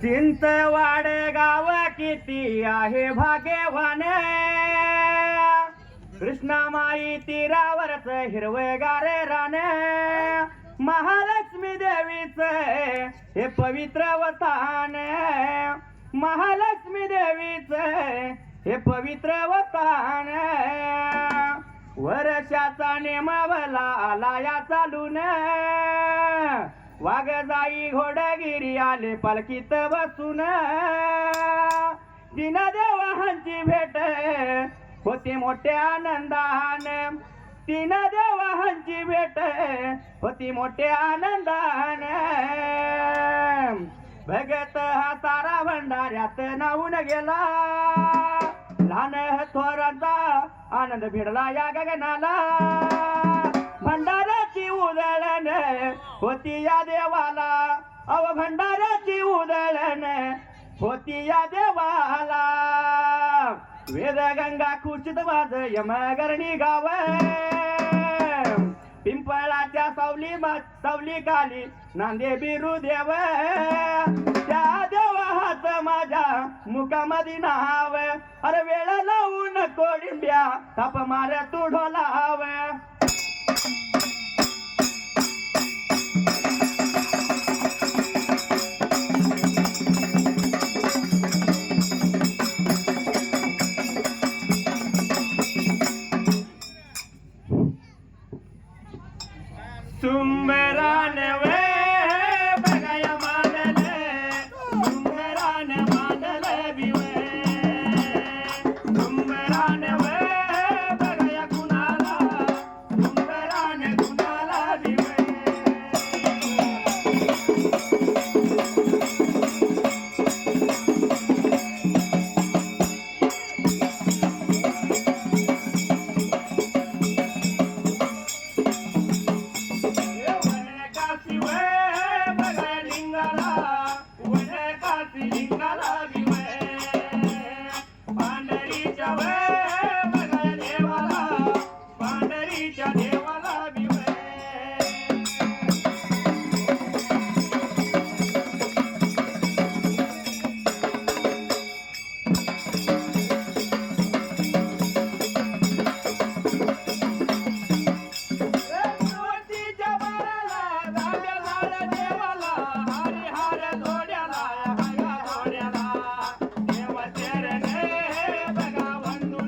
चिंचवाड गाव किती आहे भाग्यवान, कृष्णामाई तीरावरच हिरवेगार रान, महालक्ष्मी देवीच हे पवित्र वतान, महालक्ष्मी देवीच हे पवित्र वतान, वर्षाचा नेमावला आला या चालून, वाघ जाई घोडगिरी आले पालखीत बसून, तीन देवांची भेट होती मोठ्या आनंदान, तीन देवांची भेट होती मोठ्या आनंदान, भगत हा सारा भंडाऱ्यात नावून गेला, लहान थोरांचा आनंद भिडला या गगनाला, भंडाऱ्याची उधळण होती या देवाला, अव भंडाऱ्याची उधळण होती या देवाला, वेद गंगा खुर्चित वाज यमगरणी गाव, पिंपळाच्या सावली खाली नांदे बिरू देव, त्या देवात माझ्या मुखामध्ये नाव, अरे वेळ लावून कोडिंब्या थाप मार तू ढोलाव, सुंबरान वे बघाया मांडले, सुंबरान मांडले बिवे, सुंबरान वे बघाया कुणाला, सुंबरान कुणाला बिवे, बघा बंधू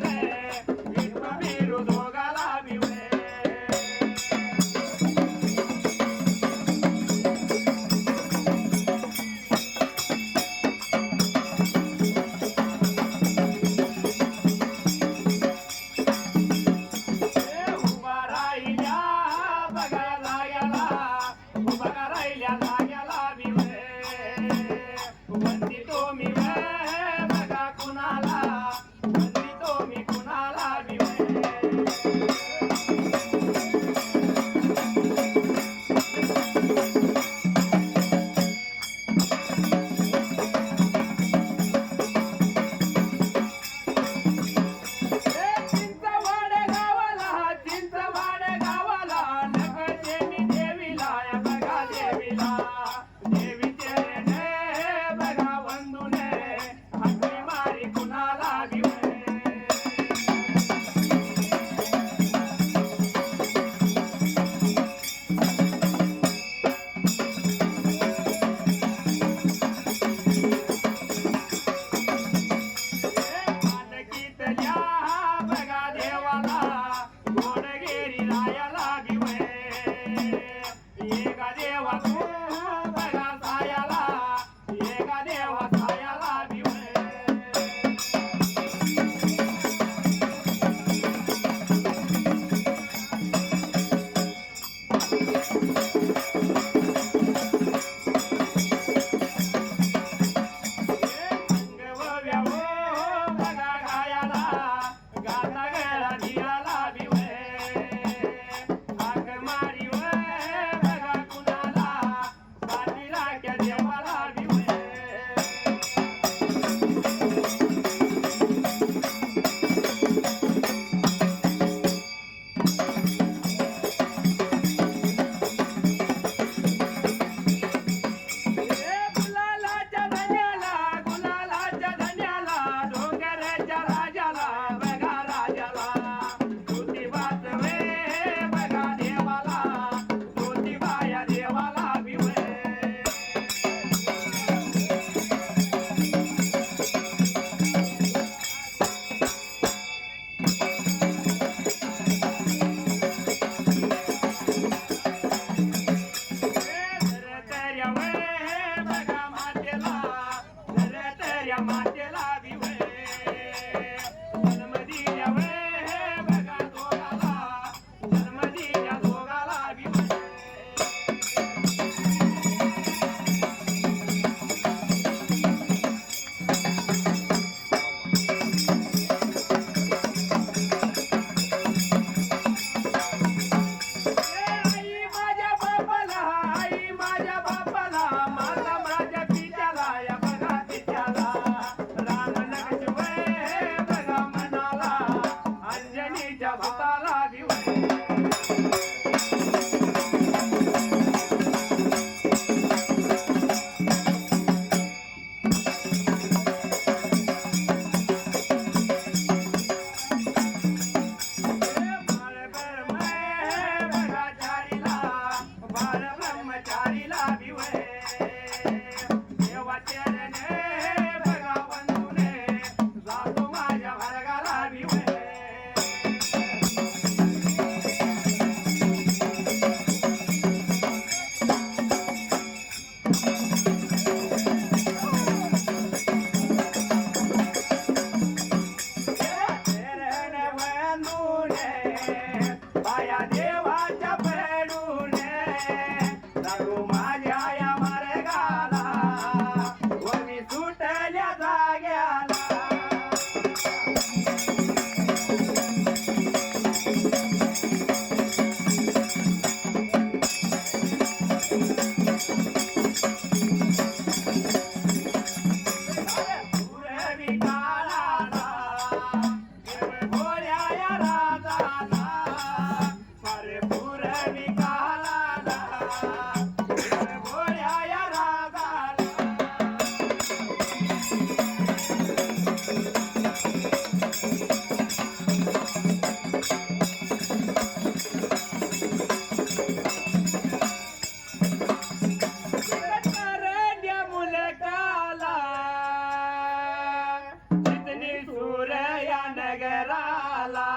जाग्याला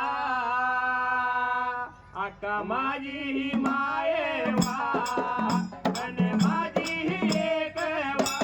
आका माझी ही मायेवा आणि माझी ही एकवा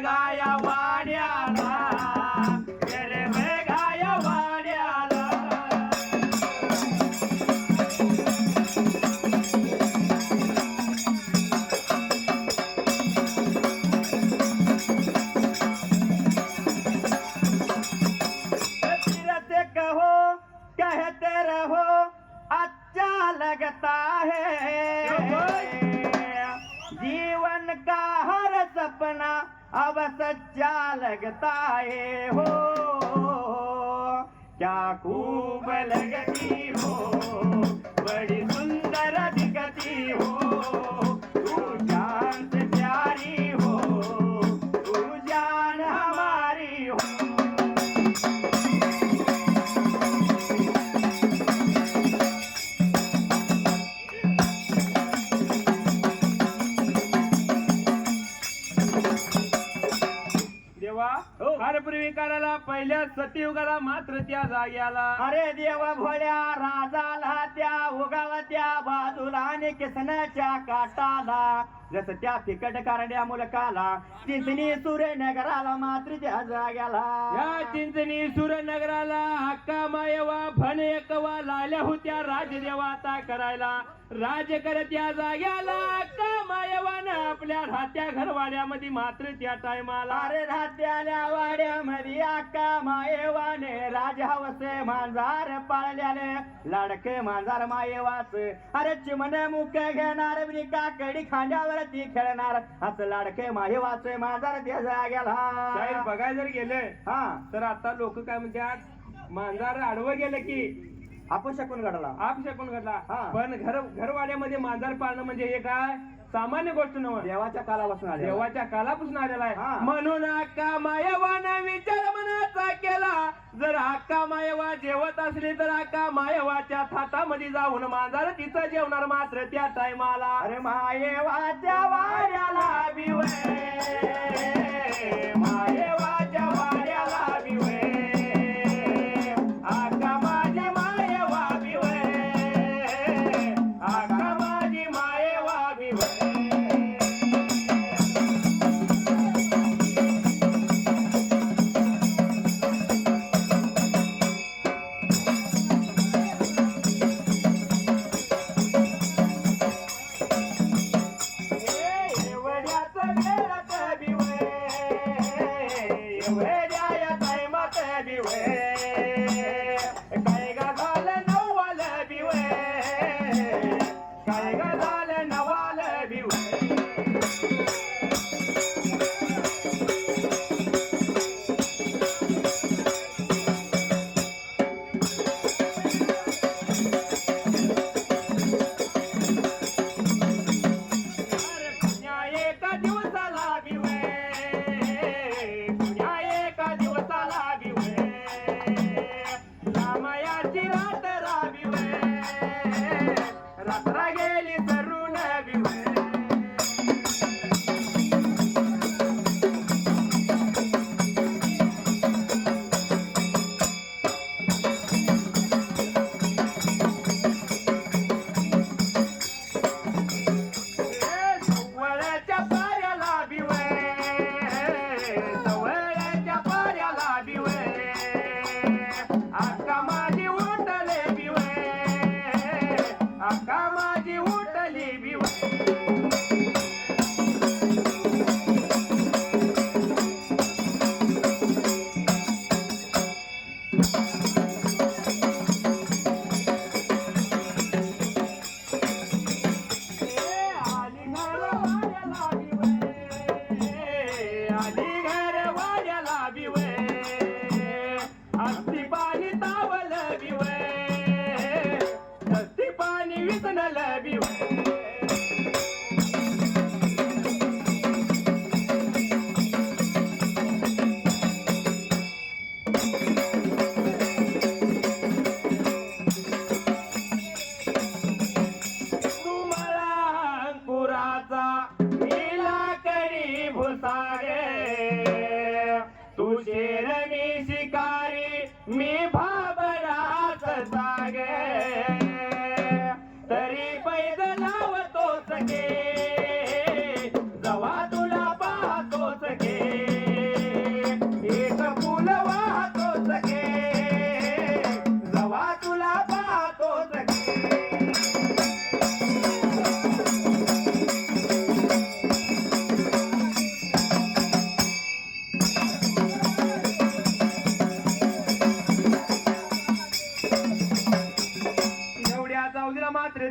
गाया वाड्याला गाया वाड्याला फिरते कहो कहते रहो अच्छा लगता है जीवन का हर सपना अब सच्चा लगता है हो क्या खूब लगती हो बड़ी सुंदर दिखती हो तू जान से प्यारी हो तू जान हमारी हो हर पूर्विकाराला पहिल्या सतयुगाला मात्र त्या जाग्याला अरे देवा भोळ्या राजाला त्या उगावत्या बाजूला आणि किसनाच्या काटाला जस त्या फिकट कारड्या मुलकाला चिंचणी सूर्यनगराला मात्र त्या जाग्याला या चिंचणी सूर्यनगराला हक्का मायवा भन एकवा लाल्या होत्या राजदेवाता करायला राज करत या जाग्याला हक्का मायवान आपल्या राहत्या घरवाड्यामध्ये मात्र त्या टायमाला अरे राहत्याल्या वाड्यामध्ये अक्का मायेवाने राजहवसे मांजार पाळल्याने लाडके मांजार मायेवाच अरे चिमन मुख घेणार का कडी खांद्यावरती खेळणार असं लाडके मायेवाचे मांजार त्या जाग्याला साहेब बघायला जर गेले तर आता लोक काय म्हणतात मांजार आडवं गेलं की अपशकून घडला पण घरवाड्यामध्ये मांजर पाळणं म्हणजे हे काय सामान्य गोष्ट नव्हे देवाच्या कालापासून आलेला आहे म्हणून अक्का मायवानं विचार मनाचा केला जर अक्का मायवा जेवत असली तर अक्का मायवाच्या थाटामध्ये जाऊन मांजर तिथं जेवणार मात्र त्या टायमाला अरे मायवाच्या वाड्याला बिवे मायवाच्या वाड्याला बिवे एका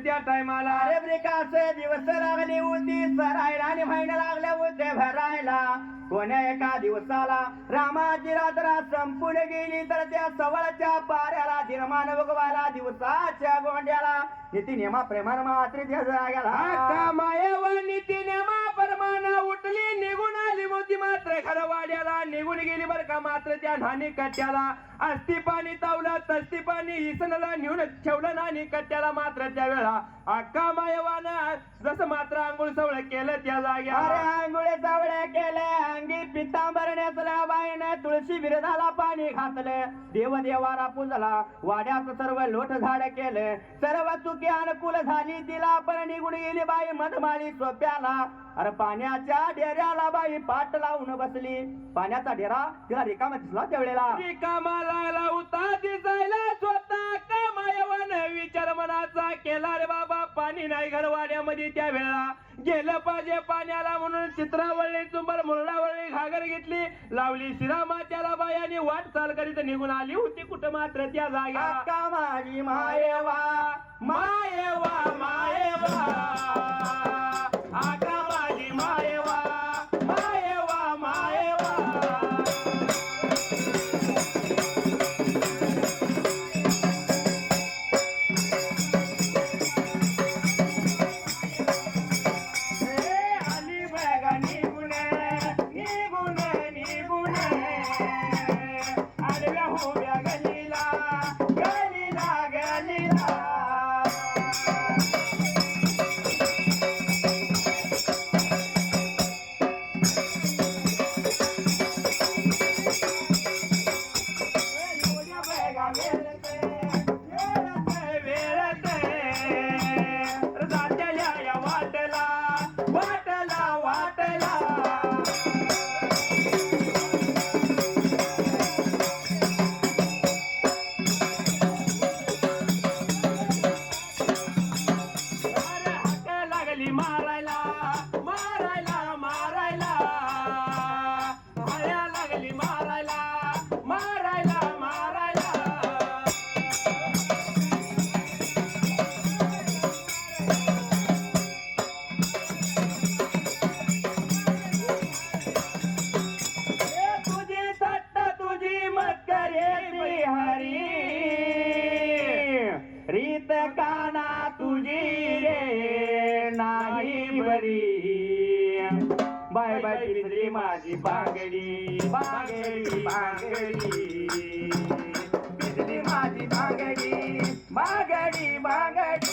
त्या टायमाला अरे ब्रेकाचे दिवस लागले होती सरायला आणि महिना लागल्या होते भरायला कोण्या एका दिवसाला रामाची रात्र संपून गेली तर त्या सवळच्या पाऱ्याला दिनमान भगवाला दिवसाच्या गोंड्याला नीती नियमा प्रेमान मात्र त्या जाग्याला मायवा नीती नियमा प्रमाण उठली निघून आली मोती मात्र खरं वाड्याला निघून गेली बर का मात्र त्या नानी कट्ट्याला अस्ती पाणी तावलं तस्ती पाणी इसनला नेऊन ठेवलं नानी कट्ट्याला मात्र त्यावेळा अक्का मायवानं जसं मात्र आंघोळ सवळ केलं त्या जाग्या अरे आंघोळे सवळ केले अंगी पितांबर नेसला बाईनं तुळशी विरोधाला पाणी घातलं देवदेवारा पूजला वाड्याचं सर्व लोट झाड केलं सर्व चुकी अनुकूल झाली तिला पण निघून गेली बाई मधमाळी सोप्याला अरे पाण्याच्या डेऱ्याला बाई पाट लावून बसली पाण्याचा डेरा तिला रिकामा दिसला त्यावेळेला रिकामा लागला होता दिसायला स्वतः कामायवानं विचार मनाचा केला रे बाबा पाणी नाही घरवाड्यामध्ये त्या वेळेला गेलं पाहिजे पाण्याला म्हणून चित्रावळी चुंबर मुरडावळी घागर घेतली लावली शिरामात्याला बायाने वाट चाल करीत निघून आली होती कुठं मात्र त्या जागा माझी मायवा मायवा मायवा आका माझी मायवा मायवा मायवा रीत काना तुझी रे नाही बरी बाय बाय पिसरी माझी बांगडी बांगडी बांगडी पिसरी माझी बांगडी बांगडी बांगडी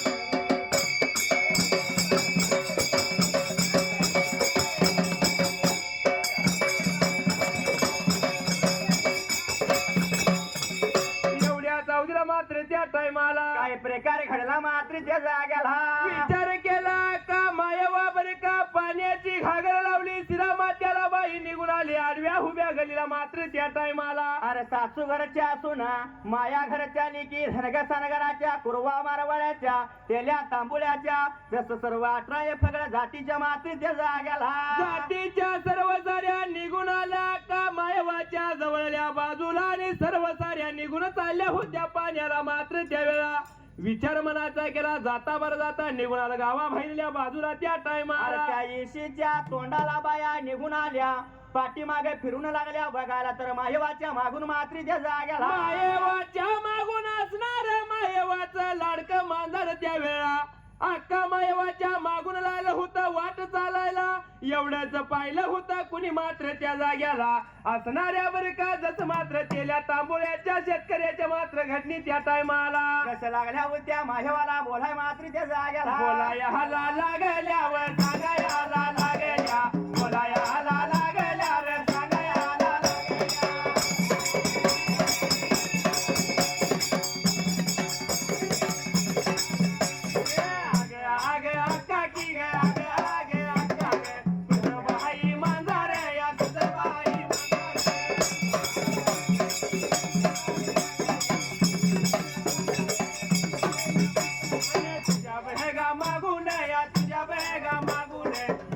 मात्र त्या टायमाला काय प्रकार घडला मात्र त्या जाग्याला विचार केला का मायवा बरे का पाण्याची घागर लावली शिरामात्याला बाई निघून आली आडव्या उभ्या गलीला मात्र त्या टायमाला अरे सासू घरच्या असून माया घरच्या निकी धनग सनगराच्या कुरवा मारवाड्याच्या तेल्या तांबुळ्याच्या जसं सर्व 18 फगळ जातीच्या मात्र त्या जाग्याला जातीच्या सर्व साऱ्या निघून आल्या का मायवाच्या जवळल्या बाजूला आणि सर्व साऱ्या निघून चालल्या होत्या पाण्याला मात्र त्यावेळा विचार मनाचा केला जाता बरं जाता निघून आला गावा बाहेरल्या बाजूला त्या टायमाला त्या येशीच्या तोंडाला बाया निघून आल्या पाठीमागे फिरून लागल्या बघायला तर मायवाच्या मागून मात्री त्या जाग्याला मायवाच्या मागून असणार मायवाचं लाडकं मांजर त्यावेळा अक्का मायवाच्या मागून लागलं होतं वाट चालायला एवढ्याच पाहिलं होतं कुणी मात्र त्या जाग्याला असणाऱ्या बरं का जस मात्र तेल्या तांबोळ्याच्या शेतकऱ्याच्या मात्र घटनी त्या टायमाला कसं लागल्या होत्या मायवाला बोलाय मात्र त्या जाग्याला बोलाया हाला लागल्यावर सांगायला लागल्या बोलाया हाला लागल्यावर सांगायला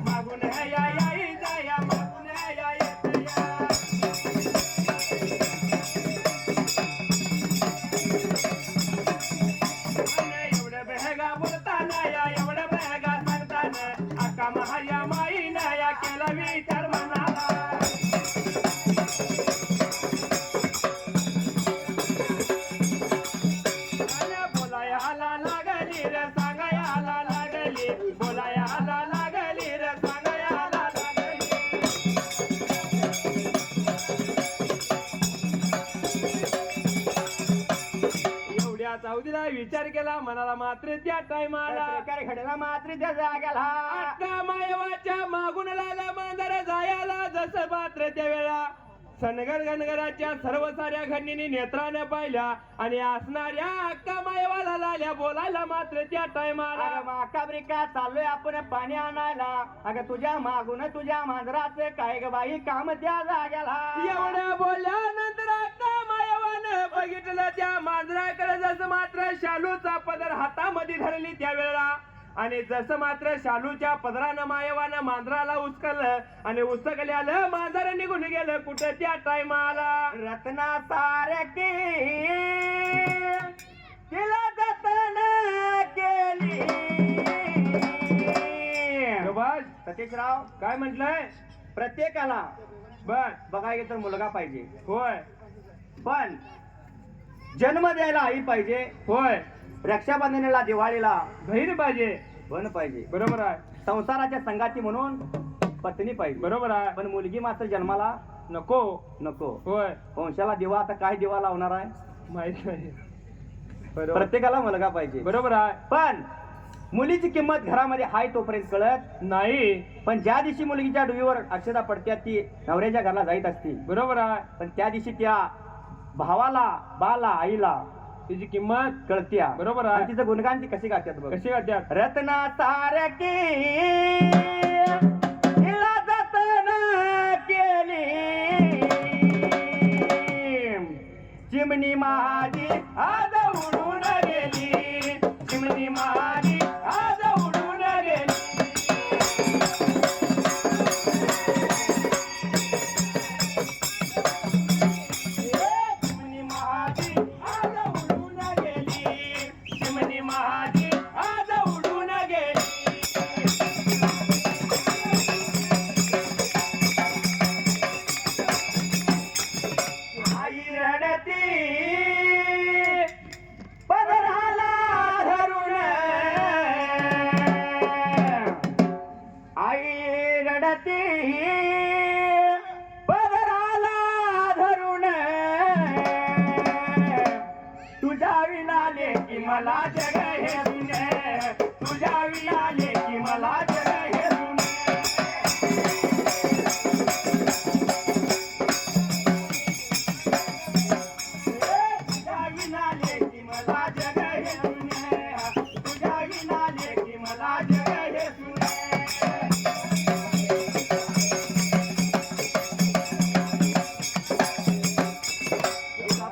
मागून दाऊदीला विचार केला म्हणाला मात्र त्या टायमाला घडला मात्र त्या जाग्याला अक्का मायवाच्या मागून लाला मांजर जायला जसं मात्र त्या वेळा सनगर गणगराच्या सर्व साऱ्या घडणीने नेत्राने पाहिल्या आणि असणाऱ्या अक्का मायवाला लाल्या बोलायला मात्र त्या टायमाला अक्का ब्रिका चाललोय आपण पाणी आणायला अगं तुझ्या मागून तुझ्या मांजराचं काय ग बाई काम त्या जाग्याला एवढ्या बोलल्यानंतर अक्का मायवानं बघितलं त्या मांजराकडे जसं मात्र शालूचा पदर हातामध्ये धरली त्यावेळेला आणि जसं मात्र शालूच्या पदरानं मायवानं मांजराला उचकलं आणि उचकल्यानं मांजर निघून गेलं कुठं त्या टायमाला रत्ना सारखी तिला जतन केली बस सतीशराव काय म्हटलंय प्रत्येकाला बस बघायला तर मुलगा पाहिजे होय पण जन्म द्यायला आई पाहिजे होय रक्षाबंधनाला दिवाळीला बहीण पाहिजे बन पाहिजे बरोबर आहे संसाराच्या संगाती म्हणून पत्नी पाहिजे बरोबर आहे पण मुलगी मात्र जन्माला नको नको होय वंशाला दिवा आता काय दिवा लावणार आहे माहित नाही प्रत्येकाला मुलगा पाहिजे बरोबर आहे पण मुलीची किंमत घरामध्ये हाय तोपर्यंत कळत नाही पण ज्या दिवशी मुलगीच्या डोईवर अक्षता पडत्यात ती नवऱ्याच्या घराला जाईत असते बरोबर आहे पण त्या दिवशी त्या भावाला बाला आईला तिची किंमत कळत्या बरोबर आहे तिचं गुणगान ती कशी गात्यात कशी गात्यात रत्ना तारकी तिला जतन केली चिमणी माझी आज उडून गेली चिमणी माझी आज उडून गेली चिमणी माझी आज उडून गेली आई रडती पदराला धरून आई रडती पदराला धरून तुझ्या विना लेकी मला जग हे दुने तुझ्या विना लेकी मला जग हे दुने तुझ्या विना लेकी मला जग हे दुने तुझ्या विना लेकी मला जग हे दुने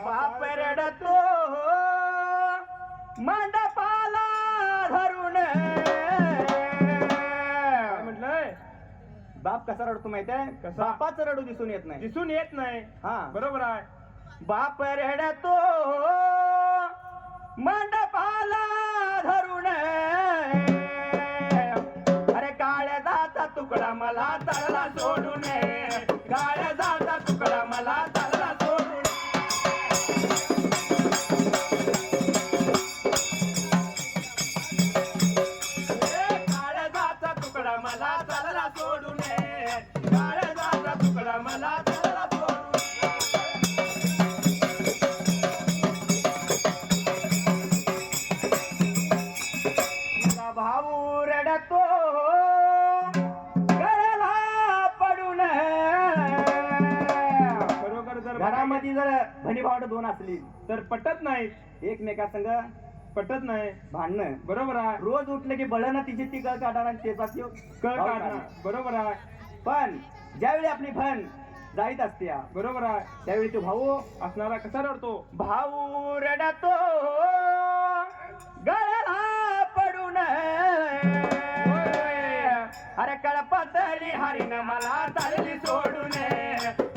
बाप रडतो मंडपाला धरून म्हटलंय बाप कसा रडतो माहितीये बापाचं रडू दिसून येत नाही हा बरोबर आहे बाप रडतो मंडपाला धरून अरे काळजाचा तुकडा मला तळला सोडून काळजाचा तुकडा मला तळला सोडून काळजाचा तुकडा मला तळला सोडून काळजाचा तुकडा मला तळला सोडून भाऊ रडतो गळाला पडून बरोबर जर घरामध्ये जर भणी भावड दोन असली तर पटत नाही एकमेका संग पटत नाही भांडणं बरोबर आहे रोज उठलं की बळणं तिची ती कळ काढणार आणि त्याचा कळ काढणार बरोबर आहे पण ज्यावेळी आपली बहीण जाईत असते बरोबर आहे त्यावेळी तो भाऊ असणारा कसा रडतो भाऊ रडतो गळाला पडून अरे कळपातली हरिण मला चालली सोडून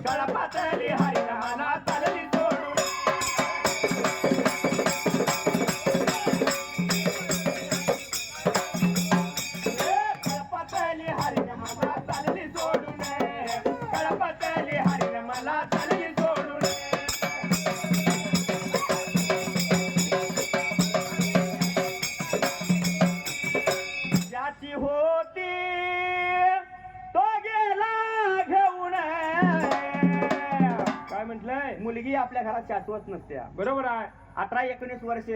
कळपातली हरिण मला चालली सोडून कळपातली हरिण मला चालली सोडून कळपातली हरिण मला चालली सोडून ज्याची होती तो गेला घेऊन काय म्हटलंय मुलगी आपल्या घरात शाश्वत नसते बरोबर आहे 18-19 वर्ष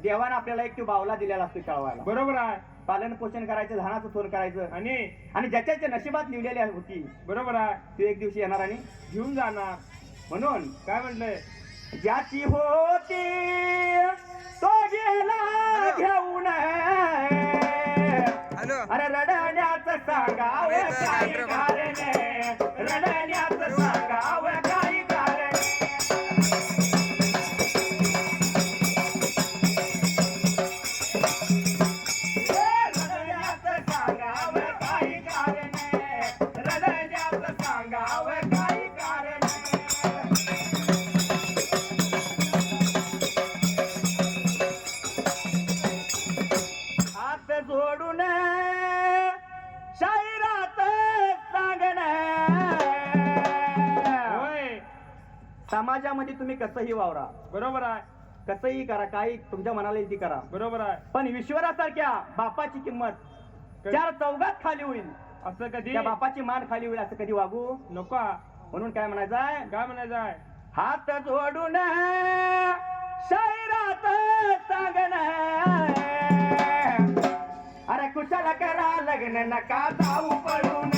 देवानं आपल्याला एक तो बावला दिलेला असतो कळवायला. बरोबर आहे. पालन पोषण करायचं, धानाचं सोन करायचं आणि ज्याच्या नशिबात लिहिलेली होती बरोबर आहे तो एक दिवशी येणार आणि घेऊन जाणार. म्हणून काय म्हटलंय? ज्याची होती तो गेला घेऊन. अरे रडण्याचं सांगावं काही कारण, रडण्याचं सांगावं काही कारण. रडण्याचं सांगावं काही कारण, रडण्याचं सांगावं काही कारण. हात जोडून शाहिरात सांगण. होय. समाजामध्ये तुम्ही कसंही वावरा, बरोबर आहे. कसंही करा, काही तुमच्या मनाला येते करा, बरोबर आहे. पण ईश्वरासारख्या बापाची किंमत 4 चौघात खाली होईल. असं कधी त्या बापाची मान खाली होईल असं कधी वागू नको. म्हणून काय म्हणायचंय? काय म्हणायचं आहे? हात जोडून शाहिरात सांगण. अरे कुशल करा लग्न नका जाऊ पळून,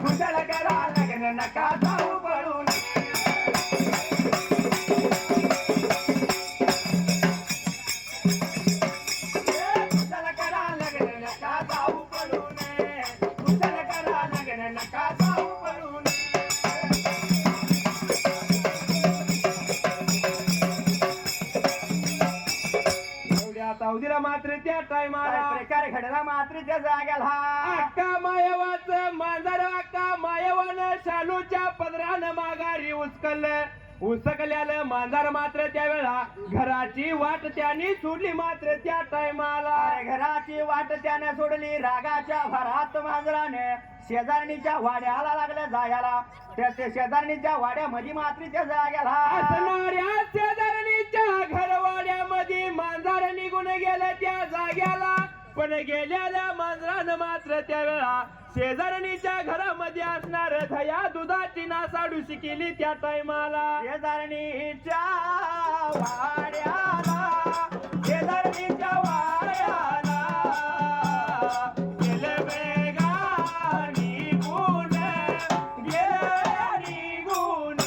कुशल करा लग्न नका जाऊ पळून. कुशल करा लग्न नका जाऊ पळून, कुशल करा लग्न नका जाऊ पळून. एवढ्या तावदीला मात्र त्या टायमाला प्रकार घडला मात्र त्या जाग्याला. अक्का मायवाचं मांजर अक्का मायवानं शालूच्या पदरानं माघारी उसकल्यालं मांजर मात्र त्यावेळा घराची वाट त्याने सोडली मात्र त्या टायमाला. अरे घराची वाट त्याने सोडली रागाच्या भरात मांजराने शेजारणीच्या वाड्याला लागलं जायला. त्या शेजारणीच्या वाड्यामध्ये मात्र त्या जाग्याला. असणाऱ्या शेजारणीच्या घरवाड्यामध्ये मांजर निघून गेलं त्या जाग्याला. पण गेलेल्या मांजरानं मात्र त्यावेळा शेजारणीच्या घरामध्ये असणार दया दुधाची नासाडूशी केली त्या टायमाला. शेजारणीच्या वाड्याला, शेजारणीच्या वाड्याला गेलं वेगा निघून, गेलं निघून.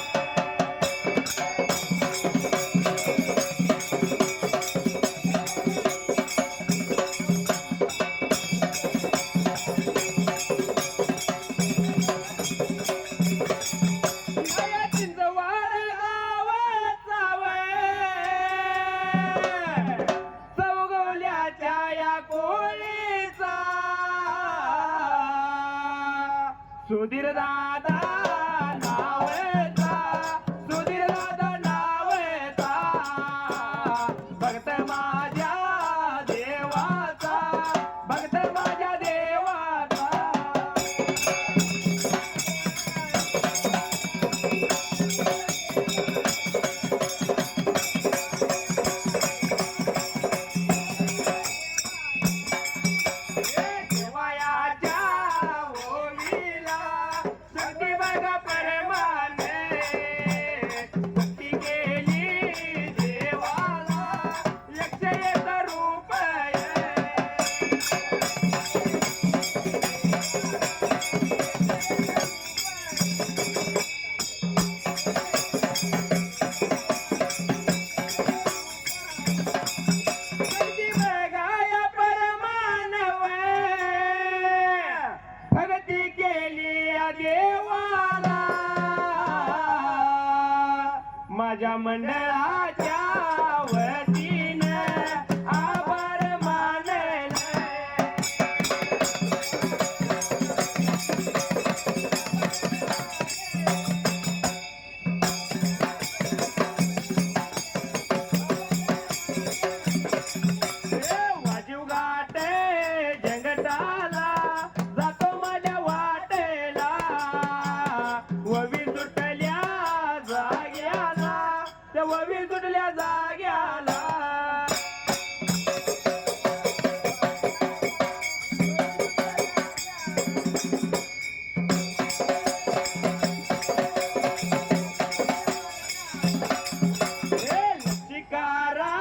सुधीर दादा नावेचा, सुधीर दादा नावेचा, भक्त माझ्या देवाचा, भक्त माझ्या देवाचा. देवायाच्या ओवीला शक्ती बघा परमाने, शक्ती केली देवाला 101 रुपये. शक्ती बघाया परमानव, भक्ती केली या देवाला, माझ्या मंडळाच्या वतीनं आभार मानले. वाजीव घाटे जंगटाला जातो माझ्या वाटेला, ववी सुटल्या जाग्याला, त्या ववी सुटल्या जाग्याला. शिकारा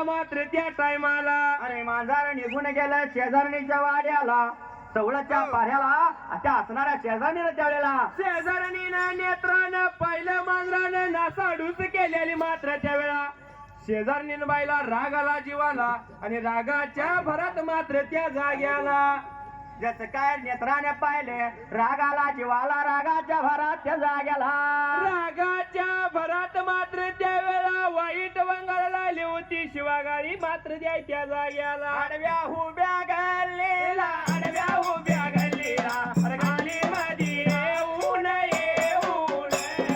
मात्र त्या टायमाला. अरे मांजर निघून गेलं शेजारणीच्या वाड्याला, सवळच्या पाऱ्याला त्या असणाऱ्या शेजारणीला त्यावेळेला शेजारणीनं नेत्रानं पहिलं मांजरानं नासाडूस केलेली मात्र त्यावेळा शेजारणीन बाईला राग आला जीवाला आणि रागाच्या भरात मात्र त्या जाग्याला. जसं काय नेत्राने पाहिले रागाला जीवाला, रागाच्या भरात त्या जाग्याला. रागाच्या भरात मात्र त्यावेळेला वाईट वंगाला लागली होती शिवागारी मात्र द्याय त्या जाग्याला. आडव्या उभ्या गल्लीला, आडव्या उभ्या गल्लीला, अरे गल्ली मध्ये येऊ नये, येऊ नये.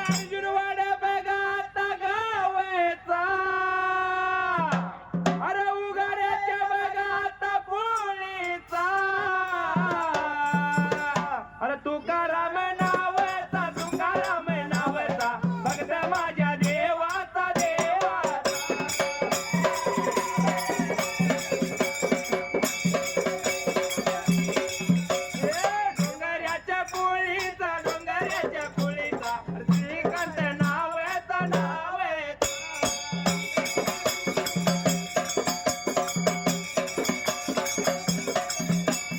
अर्जुन वाडा बघा आता गावाचा, अरे उगाड्याच्या बघा आता पोळीचा. अरे तुकाराम नावाचा, तुकाराम नावाचा भक्त माझ्या देवाचा देवाचा. डोंगऱ्याच्या पोळीचा, डोंगऱ्याच्या पोळीचा श्रीकांत नावाचा नावाचा.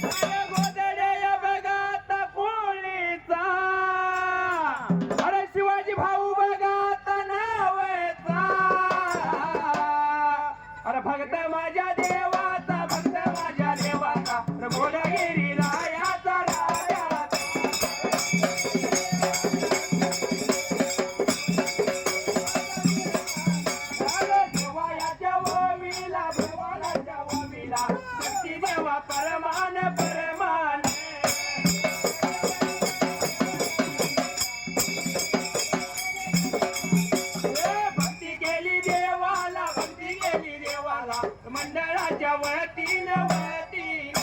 अरे गोदड्या बघा आता पोळीचा, अरे शिवाजी भाऊ बघा आता नावाचा. अरे भक्त माझ्या देवाचा, भक्त माझ्या देवाचा, अरे घोडगिरी रायाचा रायाचा. अरे देवाच्या ओवीला, भगवानाच्या ओवीला शक्ती देवा परमान परमान. भक्ती केली देवाला, भक्ती केली देवाला मंडळाच्या वतीनं वतीनं.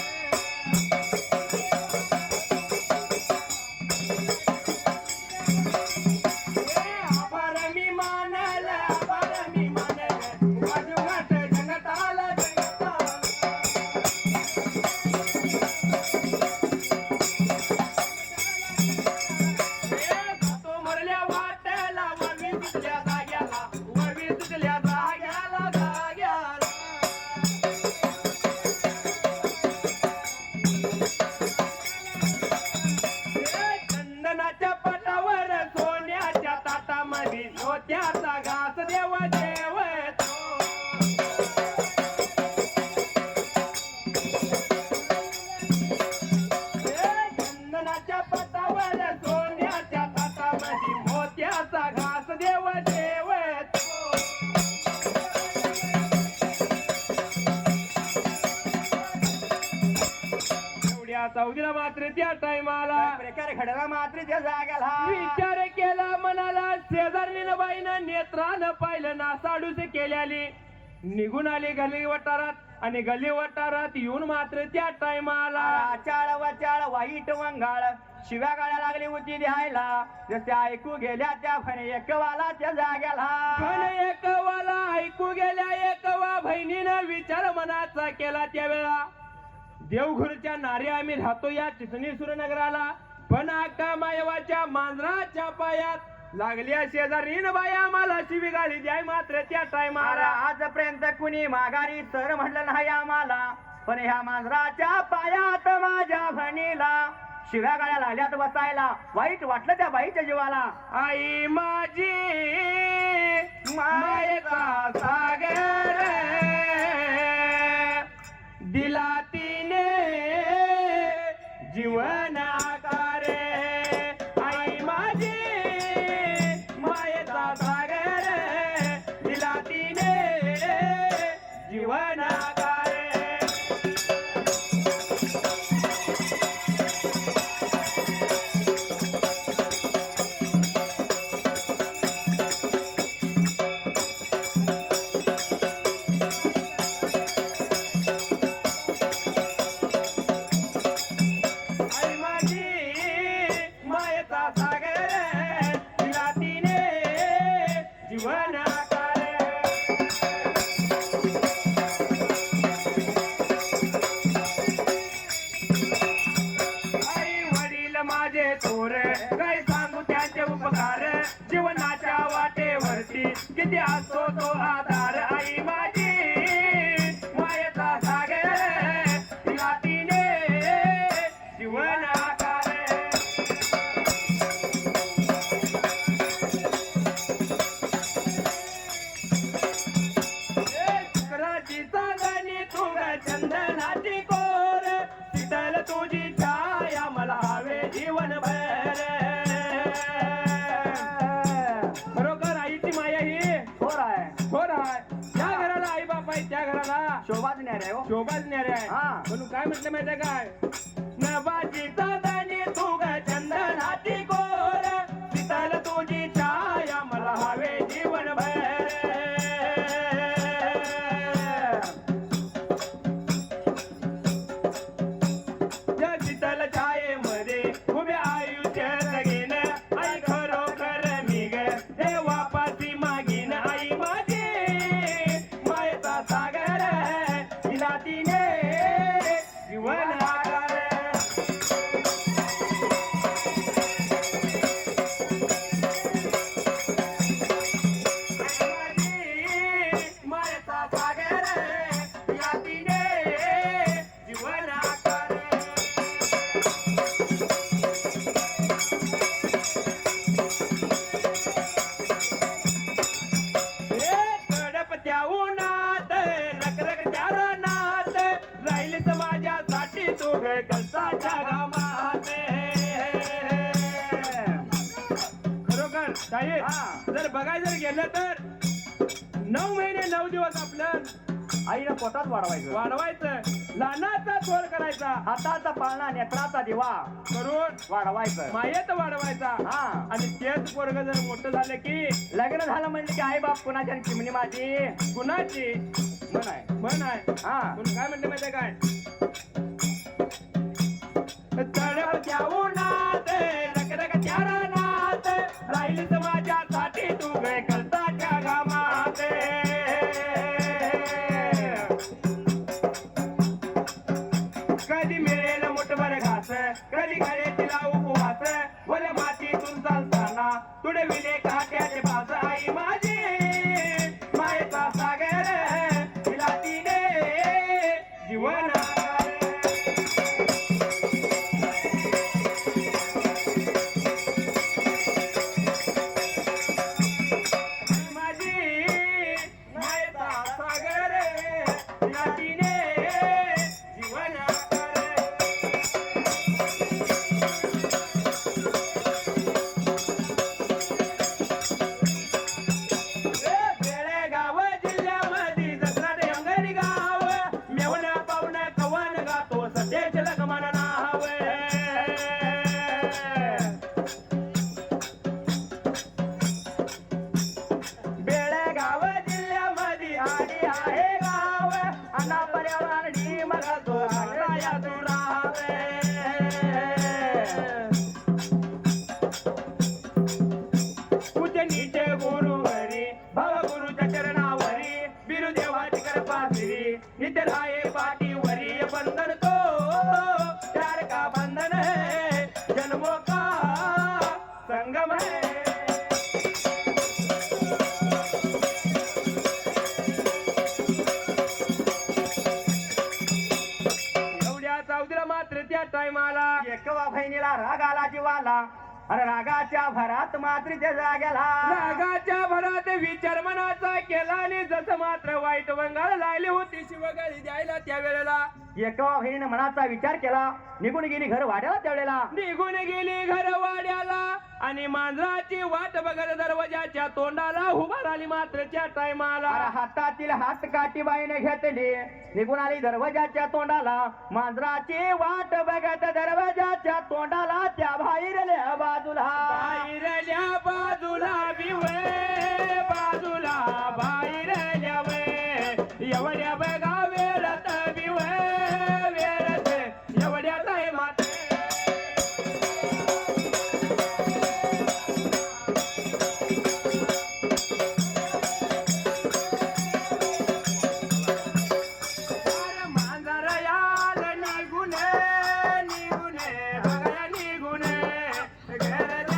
आभार मी मानल, आभार मी मानल वाजूघाट जगताला जगताला. तो मरल्या वाट्याला, वरवी तुझल्या जाग्याला, वरवी तुझल्या जाग्याला जाग्याला. चंदनाच्या पटावर सोन्याच्या ताटामध्ये मोत्याचा घास देव देवतो. चंदनाच्या पटावर सोन्याच्या ताटामध्ये मोत्याचा घास देव देवतो. एवढ्या चौधीला मात्र त्या टायमाला प्रकार घडला मात्र त्या जाग्याला. विचार केला मनाला शेजारणीनं बाईनं नेत्रानं पाहिलं नासाडूस केल्याली. निघून आली गली वटारात आणि गली वटारात येऊन मात्र त्या टायमाला आचाळ वचाळ वाईट वंगाळ शिव्या गाड्या लागली होती द्यायला. जसे ऐकू गेल्या त्या फणे एकवाला त्या जाग्याला. पण एकवाला ऐकू गेल्या एकवा बहिणीनं विचार मनाचा केला त्यावेळा. देवघरच्या नारी आम्ही राहतो या चिचणी सुरनगराला, पण आका मायवाच्या मांजराच्या पायात लागल्या शेजारीन बाई आम्हाला शिवी गाडी द्याय मात्र त्या टायमाला. आजपर्यंत कुणी माघारी सर म्हणलं नाही आम्हाला, पण ह्या मांजराच्या पायात माझ्या भणीला शिव्या गाड्या लागल्यात बसायला. वाईट वाटलं त्या बाईच्या जीवाला. आई माझी मायेचा सागर दिला तिने जीवन आकार. आई माझी मायेचा सागर दिला तिने जीवन आकार. माझे थोर काय सांगू त्याचे उपकार जीवनाच्या वाटेवरती किती असतो तो आधार आई माझी मायेचा सागर तिला तिने जीवन आकार शुक्राची चांदणी तुग चंदनाची कोर शीतल तुझी छाया मला हवे जीवनभर खरोखर आईची माया ही थोर आहे थोर आहे ज्या घराला आई बाप आहे त्या घराला शोभाच न्यारे आहे हो. शोभाच न्यारे आहे हा. म्हणून काय म्हटलं माहितीये काय नभाची चांदणी तुग चंदनाची कोर शीतल तुझी छाया मला हवे जीवनभर या शीतल छायेमध्ये उभे आयुष्य जगीन आई खरोखर मी ग हे वापासी मागीन आई माझी मायेचा सागर तिला तिने जीवन आकार मायेचा सागर तिला तिने जीवन आकार कडपत्या उन्हात रखरखत्या रानात राहिलीस माझ्यासाठी तू कलसाच्या घामात खरोखर साहेब हा. जर बघायला जर गेलं तर 9 महिने 9 दिवस आपलं आईनं पोटात वाढवायचं वाढवायचं लहानाचा थोर करायचा हाताचा पाळणा नेत्राचा दिवा करून वाढवायचं मायेत वाढवायचा हा. आणि तेच पोरग जर मोठं झालं की लग्न झालं म्हणजे की आई बाप कुणाच्या आणि चिमणी माझी कुणाची म्हण आहे म्हण आहे हा पण काय म्हणते माहितीये काय तडपत्या उन्हात रखरखत्या रानात राहिलीस माझ्यासाठी तू कलसाच्या घामात कधी मिळेल मुठभर घास कधी घडे तिला उपवास बोले मातीतून चालताना तुडे विले काट्याचे पास आई माझी मायेचा सागर तिला तिने जीवन आकार माझी मायेचा सागर तिला तिने जीवन आकार बेळगाव जिल्ह्यामध्ये जत्राट अंगणी गाव मेवण पावन कवन गातो सध्याच लगमन नाव बेळगाव जिल्ह्यामध्ये आडी आहे गाव अण्णा पर्यावरण मग तो या दुरावे पूजनीचे गुरुवरी भवगुरुच्या चरणावरी बिरुदेवाची कृपासिरी नित्य राये पाठीवरी बंधन तो प्यार का बंधन है जन्मों का संगम है एवढ्या चौधरा मात्र त्या टायमाला एकवा बहिणीला राग आला जीवाला अरे रागाच्या भरात मात्र त्या जाग्याला रागाच्या भरात विचार मनाचा केला आणि जसं मात्र वाईट वंगाळ लागली होती शिवगाळी द्यायला त्या वेळेला एकवा बहिणीने मनाचा विचार केला निघून गेली घर वाड्याला त्यावेळेला निघून गेली घर वाड्याला आणि मांजराची वाट बघत दरवाजाच्या तोंडाला उभा राहिली मात्र त्या टायमाला अरे हातातील हात काठी बाईने घेतली निघून आली दरवाजाच्या तोंडाला मांजराची वाट बघत दरवाजाच्या तोंडाला त्या बाहेरल्या बाजूला बाहेरल्या बाजूला बिवे बाजूला बाहेरल्या वे एवढ्या बघा वेळात बिवे वेळात एवढ्या टायमात निघून बघा निघून घर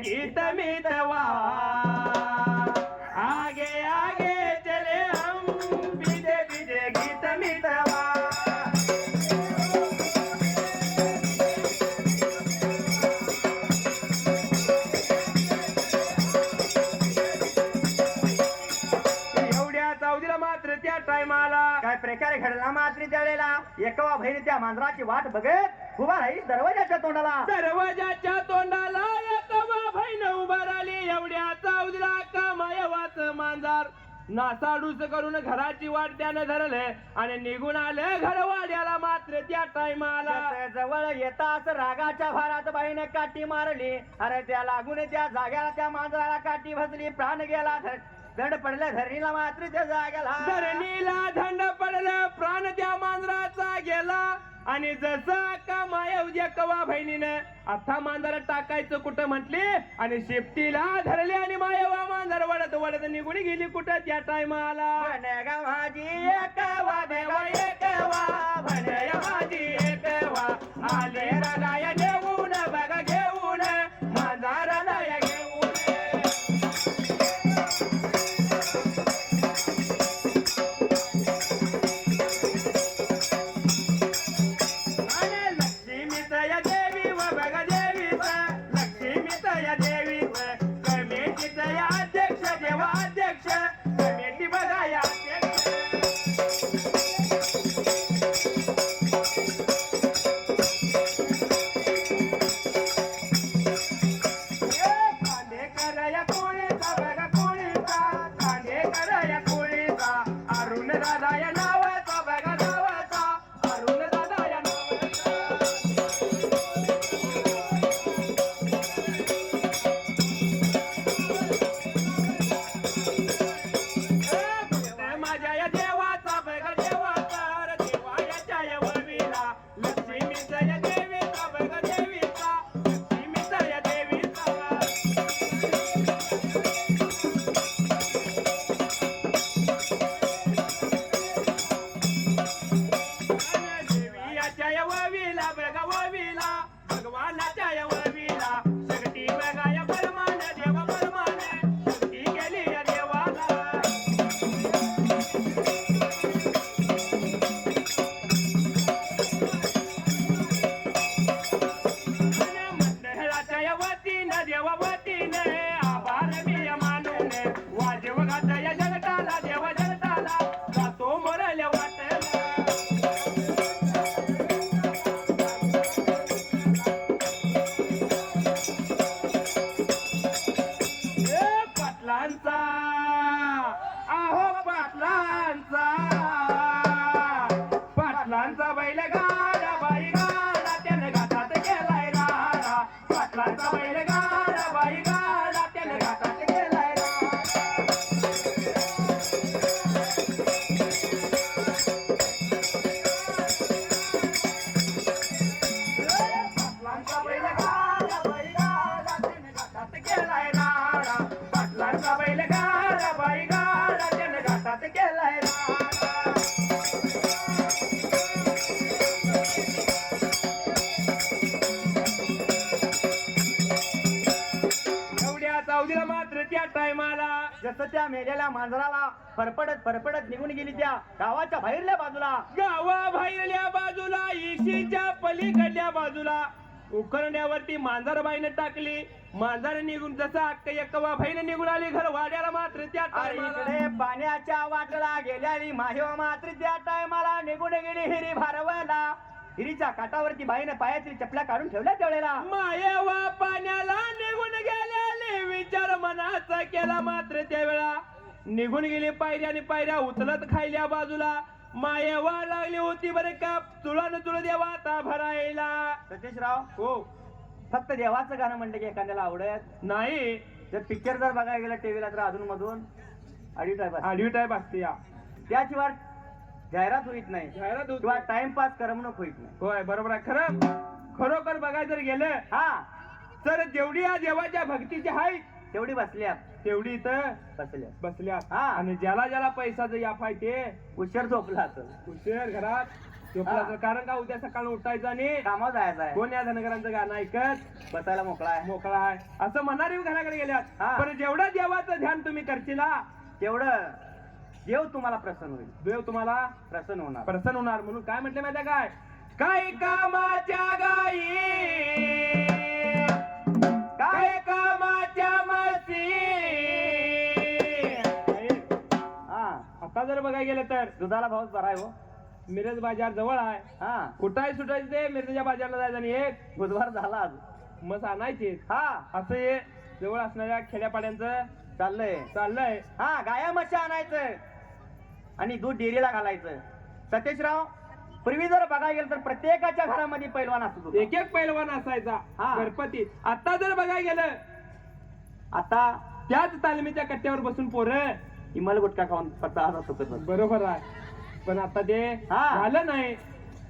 गीत मितवा आगे आगे चले हम पीछे पीछे गीत मितवा चौधरीला मात्र त्या टायमाला काय प्रकारे घडला मात्र त्यावेळेला एकवा बहिणी त्या मांजराची वाट बघत उभा राहील दरवाजाच्या तोंडाला एकवा बहीण उभा राहिली एवढ्या चौधरीला का मायवाच मांजार नासाडूस करून घराची वाट त्यानं धरले आणि निघून आले घरवाड्याला मात्र त्या टायमाला जवळ येताच रागाच्या भारात बाईने काठी मारली अरे त्या लागून त्या जाग्याला त्या मांजराला काठी बसली प्राण गेला दंड पडलं धरणीला मात्र त्या जाग्याला धरणीला दंड पडलं प्राण त्या मांजराचा गेला आणि जसं का माया कवा बहिणीने आता मांजर टाकायचं कुठं म्हटली आणि शेपटीला धरले आणि मायवा मांजर वडत वडत निघून गेली कुठं त्या टायमाला माझी एकवा देवा एकवा भण्या माझी एकवा आले रागाया घेऊन बघा घेऊन मांजराला घेऊन पाटलांचा बैल गाडा बाई गाडा त्यानं घाटात गेलाय राडा पाटलांचा बैल गाडा बाई गाडा त्यानं घाटात गेलाय पाटलांचा बैल गाडा बाई गाडा त्यानं घाटात गेलाय राडा पाटलांचा बैल गाडा बाई गाडा त्यानं घाटात गेलाय चौधरीला मात्र त्या टायमाला जसं त्या मेलेल्या मांजराला फरफडत निघून गेली त्या गावाच्या बाहेरल्या बाजूला इशीच्या पलीकडल्या बाजूला उकरण्यावरती मांजरबाईने टाकली मांजर निघून जसं अक्क एकवा बहीण निघून आली घर वाड्याला मात्र त्या इकडे पाण्याच्या वाटला गेल्याली माहेवा मात्र त्या टायमाला निघून गेली हिरी भारवाला हिरीच्या काठावरती बाईने पायातील चपल्या काढून ठेवल्या त्यावेळेला मायेवा पाण्याला निघून गेल्याने विचार मनाचा केला मात्र त्यावेळा निघून गेली पायऱ्या आणि पायऱ्या उचलत खायल्या बाजूला मायेवा लागली होती बरे का तुळान तुळ देवा आता भरायला सतीशराव हो फक्त देवाचं गाणं म्हणलं की एखाद्याला आवडत नाही जर पिक्चर जर बघायला गेला टीव्हीला तर अधून मधून ॲडव्हर्टाईज असते या त्याशिवाय जाहिरात होईत नाही जाहिरात होत किंवा टाइमपास करमणूक होईत नाही होय बरोबर आहे खरं खरोखर बघायला जर गेलं हा तर जेवढी या देवाच्या भक्तीची आहे तेवढी बसल्या तेवढी इथं बसल्या हा. आणि ज्याला ज्याला पैसाचं याफ आहे ते उशीर झोपला असेल उशीर घरात झोपला असेल. कारण का उद्या सकाळी उठायचं आणि कामावर जायचं आहे कोण या धनगरांचं गाणं ऐकत बसायला मोकळा आहे. मोकळा आहे असं म्हणणारे घराकडे गेल्यात. हा. पण जेवढं देवाचं ध्यान तुम्ही करशीला तेवढं देव तुम्हाला प्रसन्न होईल, देव तुम्हाला प्रसन्न होणार. प्रसन्न होणार. म्हणून काय म्हटलं माहिती काय, काय कामाच्या गाई, काय कामाच्या म्हशी. हा, आता जर बघायला गेलं तर दुधाला भाऊच बरा आहे हो. मिरज बाजार जवळ आहे. हा, कुठाही सुटायचं ते मिरजेच्या बाजारला जायचं आणि एक बुधवार झाला आज. मस आणायचे. हा, असं हे जवळ असणाऱ्या खेड्यापाड्यांचं चाललंय. चाललंय. हा, गाया म्हशी आणायचं आणि दूध डेअरीला घालायचं. सतीशराव, पूर्वी जर बघायला गेलं तर प्रत्येकाच्या घरामध्ये पैलवान असत होता. एक एक पैलवान असायचा हा. गणपती. आता जर बघायला गेलं आता त्याच तालमीच्या कट्ट्यावर बसून पोरं इमल गुटखा खाऊन पत्ता सुकत बसतात. बरोबर आहे. पण आता ते हा. झालं नाही.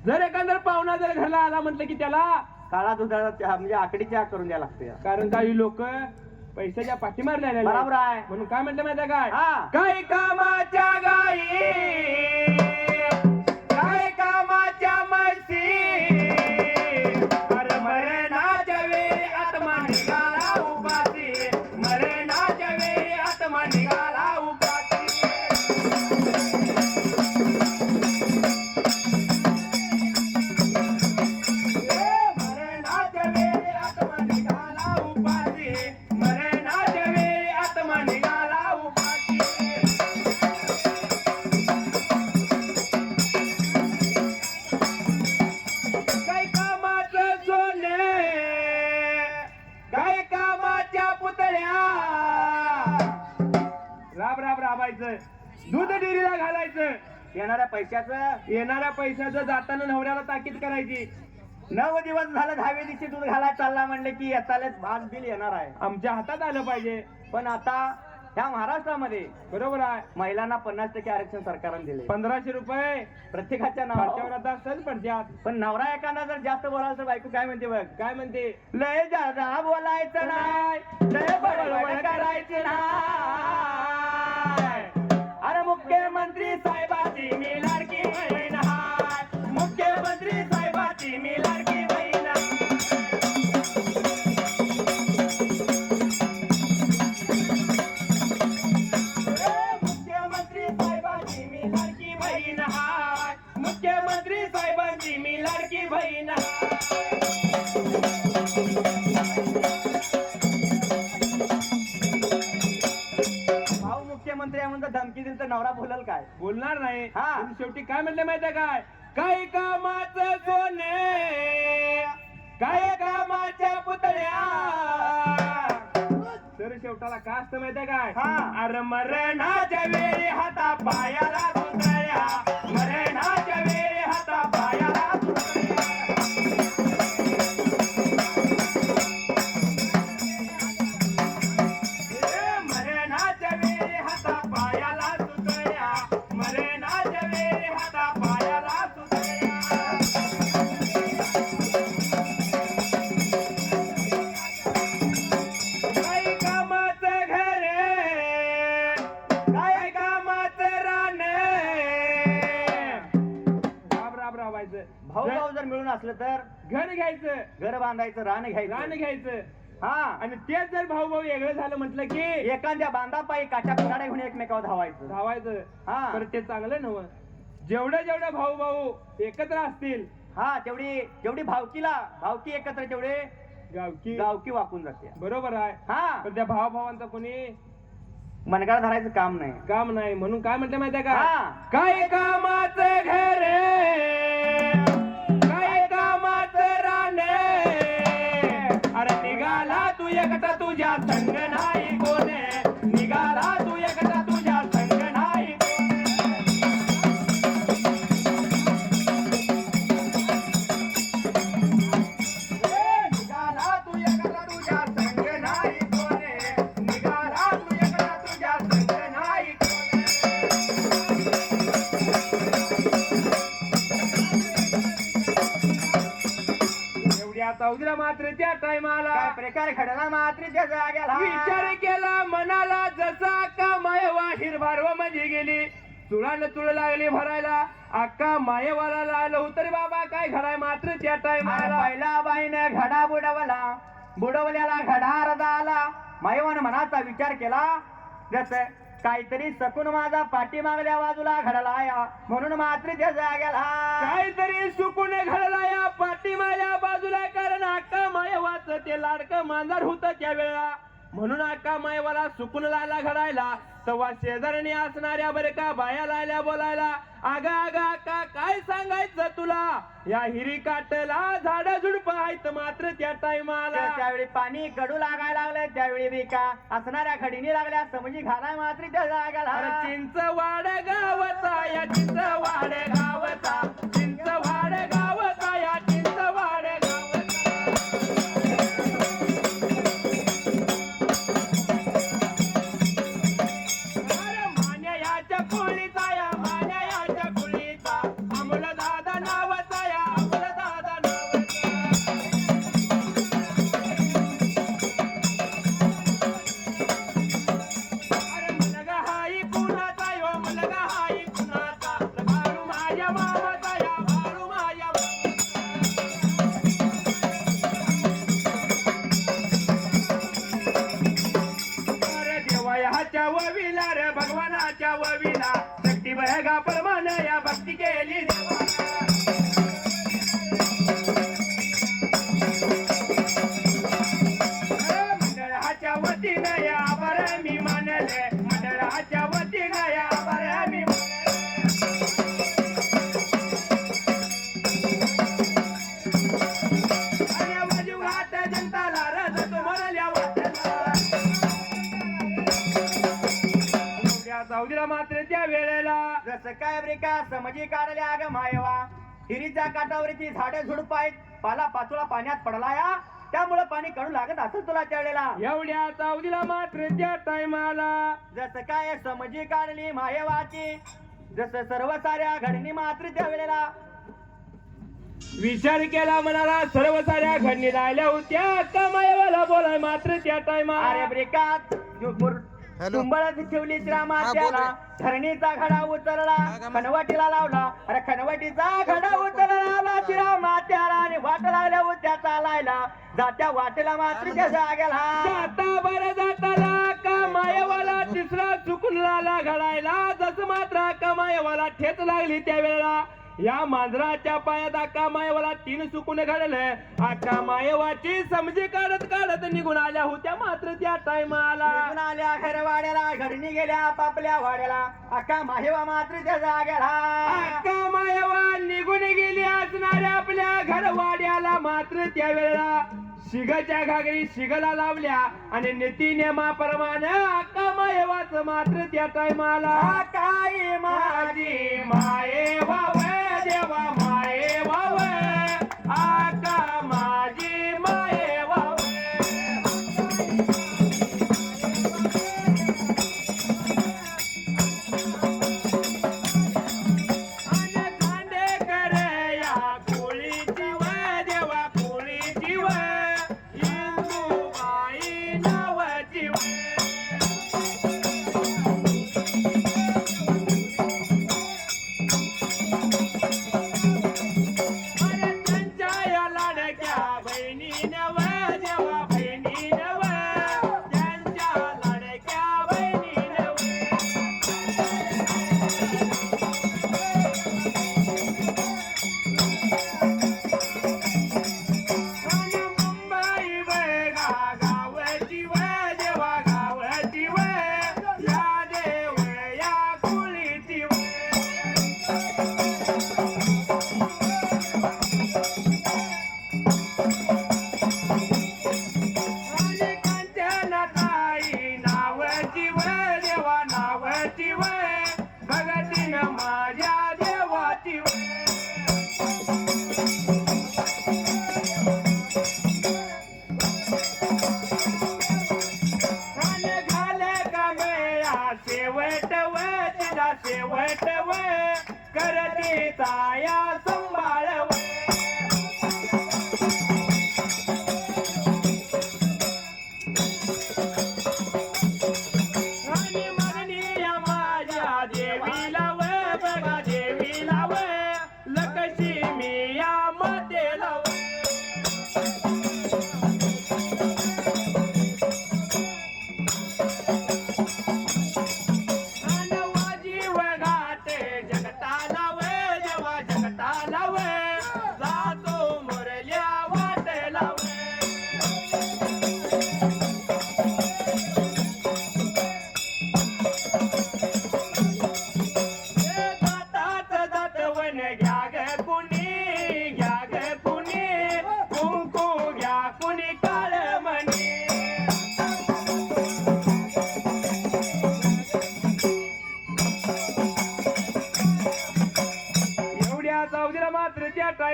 जर एखादा पाहुणा जर घरला आला म्हटलं की त्याला काळा दुधाचा चहा म्हणजे आकडी चहा करून द्यायला लागते. कारण काही लोक पैशाच्या पाठीमारल्या बरोबर आहे. म्हणून काय म्हटलं माहिती काय, हा. काय कामाच्या गाई, काय कामाच्या म्हशी, अरे मरणाच्या वेळी आत्मा निघाला उपासी, मरणाच्या वेळी आत्मा निघाला उपासी. मरणाच्या वेळी आत्मा निघाला उपासी, मरणाच्या वेळी आत्मा निघाला उपासी. काय कामाचं सोने, काय कामाच्या पुतळ्या, राबायचं, दूध डेअरीला घालायचं, येणाऱ्या पैशाचं येणाऱ्या पैशाचं जाताना नवऱ्याला ताकीद करायची. 9 दिवस झालं 10व्या दिवशी दूध घालायला चालला म्हणले की येतालेच भाग बिल येणार आहे. आमच्या हातात आलं पाहिजे. पण आता ह्या महाराष्ट्रामध्ये बरोबर आहे. महिलांना 50% आरक्षण सरकारने दिले. 1500 रुपये प्रत्येकाच्या खात्यावर नावावर. आता सण पडत्यात. पण नवरा एखादा जर जास्त बोलाल तर बायको काय म्हणते बघ, काय म्हणते, लय जादा बोलायचं नाही, लय बडबड करायचं नाही. अरे मुख्यमंत्री साहेबाची मी लाडकी बहीण हाय, मुख्यमंत्री साहेबाची मी लाडकी बहीण हाय. मुख्यमंत्री साहेबांची मी लाडकी बहीण हाय, मुख्यमंत्री साहेबांची मी लाडकी बहीण हाय. भाऊ मुख्यमंत्री आहे म्हणून धमकी दिली तर नवरा बोलल काय? बोलणार नाही. हा. पण शेवटी काय म्हटलं माहितीये काय, काय कामाचं सोने, काय कामाच्या पुतळ्या. तर शेवटाला काय असतं माहितीये काय, हा. अरे मरणाच्या वेळी हाता पायाला सुतळ्या, मरणाच्या वेळी हाता पायाला सुतळ्या. मरणाच्या वेळी हाता पायाला सुतळ्या, मरणाच्या वेळी हाता पायाला सुतळ्या. काय कामाचं घर, काय कामाचं रान. राबायचं. भाऊ भाऊ जर मिळून असलं तर घर घ्यायचं, घर बांधायचं, रान रान घ्यायचं. घ्यायचं. हा, आणि तेच जर भाऊ भाऊ वेगळं झालं म्हटलं की एखाद्या बांधापायी काच्या कुराड्या घेऊन एकमेकावर धावायचं. धावायचं. हा. पण ते चांगलं नव्हतं. जेवढं भाऊ भाऊ एकत्र असतील, हा, जेवढी भावकी एकत्र तेवढे गावकी वाकून जाते. बरोबर आहे. हा, पण त्या भावाभावांचं कोणी मनगाड धरायचं काम नाही. काम नाही. म्हणून काय म्हटलं माहितीये का, हा. काय कामाचं घर, काय कामाचं रान. अरे निघाला तू एकटा तुझ्या संग नाही कोणे, निघाला तू एकटा तुझ्या संग नाही कोणे. निघाला तू एकटा तुझ्या संग नाही कोणे, निघाला तू एकटा तुझ्या संग नाही कोणे. एवढ्या चौधरा मात्र त्या टायमाला काय प्रकार घडला मात्र त्या जाग्याला. विचार केला मनाला, जसा का मायवा हिरभारव मध्ये गेली, चुळानं चुळ लागली भरायला, अक्का मायेवाला आलं होतं रे बाबा काय घराय मात्र त्या टायमाला. पहिला बाईनं घडा बुडवला, बुडवल्याला घडार झाला. मायवान मनाचा विचार केला, जसं काहीतरी सकून माझा पाठीमागल्या बाजूला घडलाया, म्हणून मात्र त्या जाग्याला काहीतरी सुकून घडला या पाठीमाया बाजूला. कारण आका मायवाचं ते लाडकं मांजर होतं त्यावेळेला, म्हणून आका मायवाला सुकून लायला घडायला. तेव्हा शेजारणी असणाऱ्या बरे का बाया लायल्या बोलायला, आगा आगा आका काय सांगायचं तुला, या हिरी काटला झाड झुडप आहेत मात्र त्या टायमाला. त्यावेळी पाणी कडू लागायला लागलं, त्यावेळी बिका असणाऱ्या खडीने लागल्या, समजी घालाय मात्र त्या जाग्याला. चिंचवाड गावचा या चिंचवाड गावचा, चिंचवाड गावचा या चिंचवाड गावचा. अरे मान्याच्या कुळीचा या मान्याच्या कुळीचा, अमोल दादा नावाचा या अमोल दादा नावाचा. अरे मुलगा हाई कुणाचा यो मुलगा हाई कुणाचा, बाळू माझ्या मामाचा या बाळू माझ्या मामाचा. अरे देवयाच्या वविला रे भगवानाच्या वविला, शक्ती बहगा परमान या भक्ती केली देवाला. मंडळाच्या वतीनं या बरं मी मानले, मंडळाच्या वतीनं या बरं मी मानले. बाजू घाट जनताला रज तुम्हाला वाटला. सावजीला मात्र त्या वेळेला जसं काय ब्रिका समजी काढल्या ग मायवा, हिरीच्या काठावरची झाडे झुडप आहेत, पाला पाचोळा पाण्यात पडलाया, त्यामुळे पाणी काढू लागत असं तुला त्यावेळेला. एवढ्या सावजीला मात्र त्या टायमाला जसं काय समजी काढली मायवाची, जसं सर्व साऱ्या घडणी मात्र त्या वेळेला. विचार केला मनाला, सर्व साऱ्या घडणी राहिल्या होत्या कमायवाला बोलाय मात्र त्या टायमाला. अरे ब्रेकात कुंबळच ठेवली रामात्याला, धरणीचा घडा उचलला खनवटीला लावला. अरे खनवटीचा घडा उचलला चिरामात्याला, आणि वाट लागल्या होत्या चालायला, जात्या वाटेला मात्र त्या जाग्याला. जाता बरं जाताला कमायवाला तिसरा चुकून लाला घडायला, जस मात्र कमायवाला ठेच लागली त्यावेळेला. या मांजराच्या पायात आका मायवाला 3 चुकून घडलं. आका मायवाची समजी काढत काढत निघून आल्या होत्या मात्र त्या टायमाला. निघून आल्या खरवाड्याला, घडणी गेल्या आपापल्या वाड्याला, आका माहेवा मात्र त्या जाग्याला. आका मायवा निघून गेली असणाऱ्या आपल्या घरवाड्याला, मात्र त्यावेळेला शिगाच्या घागरी शिगला लावल्या, आणि नीती नियमाप्रमाणे आका मायवाच मात्र त्या टायमाला. काय माझी माये वाव देवा माये वाव, आका माझी माये वाव. आणि खांडेकर या कोळीची व देवा कोळीची व, इंदूबाई नावाची व. माझ्या देवाची व.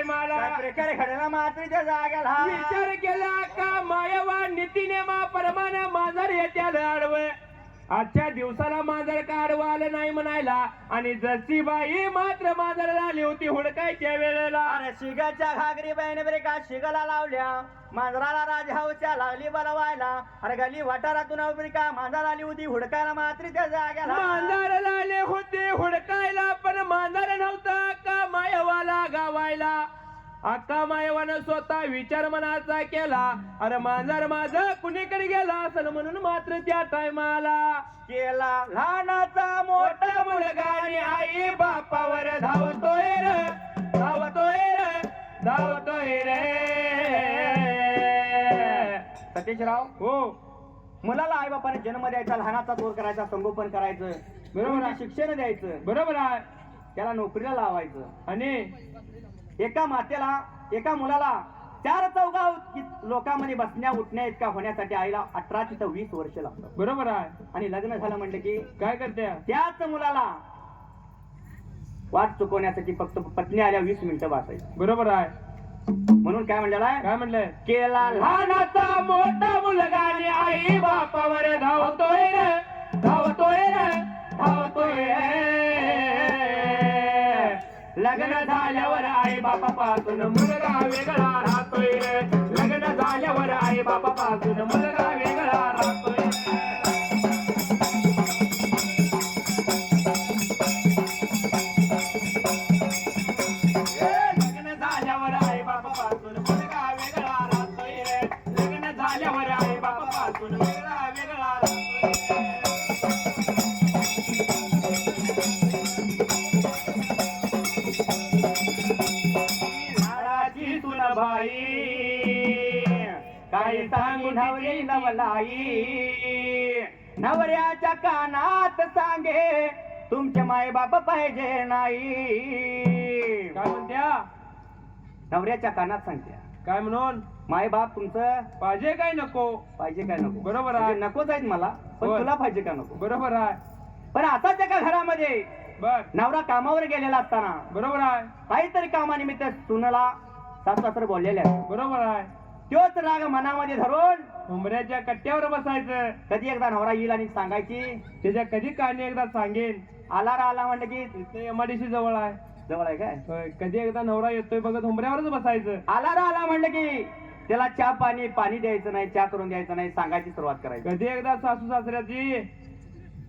टायमाला प्रकारे घडला मात्रेच्या जाग्याला विचार केला का मायवा नीतीनेमा प्रमाणे मांजर येत्याला आडवं आजच्या दिवसाला मांजर का आडवं आलं नाही म्हणायला आणि जशी बाई मात्र मांजराला आली होती हुडकायच्या वेळेला अरे शिगाच्या घागरी बहिणी बरे का शिगाला लावल्या मांजराला राजहाऊच्या लागली बलवायला अरे गली वाटारातून उभी का मांजर आली होती हुडकायला मात्रेच्या जाग्याला मांजराला आले होते हुडकायला पण मांजर नव्हता का मायवाला गावायला अक्का मायवानं स्वतः विचार मनाचा केला अरे मांजर माझं कुणीकडे गेला असेल म्हणून मात्र त्या टायमाला केला लहानाचा मोठा मुलगा आणि आई बापावर धावतोय रे धावतोय रे धावतोय रे सतीशराव हो मुलाला आई बापाने जन्म द्यायचा लहानाचा तोर करायचा संगोपन करायचं बरोबर आहे. शिक्षण द्यायचं बरोबर आहे त्याला नोकरीला लावायचं आणि एका मातेला एका मुलाला 4 चौघा लोकांमध्ये बसण्या उठण्या इतका होण्यासाठी आईला 18 ते 20 वर्ष लागतात बरोबर आहे आणि लग्न झालं म्हटलं की काय करते त्याच मुलाला वाट चुकवण्यासाठी फक्त पत्नी आल्या 20 मिनिटं बसायची बरोबर आहे म्हणून काय म्हणलेलं आहे काय म्हणलंय केला लहानाचा मोठा मुलगा आणि आई बापावर धावतोय रे धावतोय रे धावतोय रे लग्न झाल्यावर आई बापापासून मुलगा वेगळा राहतोय रे लग्न झाल्यावर आई बापापासून मुलगा वेगळा राहतोय लग्न झाल्यावर आई बापापासून मुलगा वेगळा राहतोय रे लग्न झाल्यावर आई बापापासून मुलगा वेगळा राहतोय बाई काही सांगू नवरी नवलाई नवऱ्याच्या कानात सांगे तुमचे माय बाप पाहिजे नाही काय म्हणत्या नवऱ्याच्या कानात सांगते काय म्हणून माय बाप तुमचं पाहिजे काय नको पाहिजे काय नको बरोबर आहे. म्हणजे नकोच आहेत मला पण होय. तुला पाहिजे का नको बरोबर आहे पण असाच एका घरामध्ये बर नवरा कामावर गेलेला असताना बरोबर आहे काहीतरी कामानिमित्त सुनेला सासू सासरे बोललेले आहेत बरोबर आहे तोच राग मनामध्ये धरून उंबऱ्याच्या कट्ट्यावर बसायचं कधी एकदा नवरा येईल आणि सांगायची त्याच्या कधी कहाणी एकदा सांगेन आला म्हणलं की इथे एमआयडीसी जवळ आहे जवळ आहे काय होय, कधी एकदा नवरा येतोय बघत उंबऱ्यावरच बसायचं आला म्हणलं की त्याला चहा पाणी द्यायचं नाही चहा करून द्यायचं नाही सांगायची सुरुवात करायची कधी एकदा सासू सासऱ्याची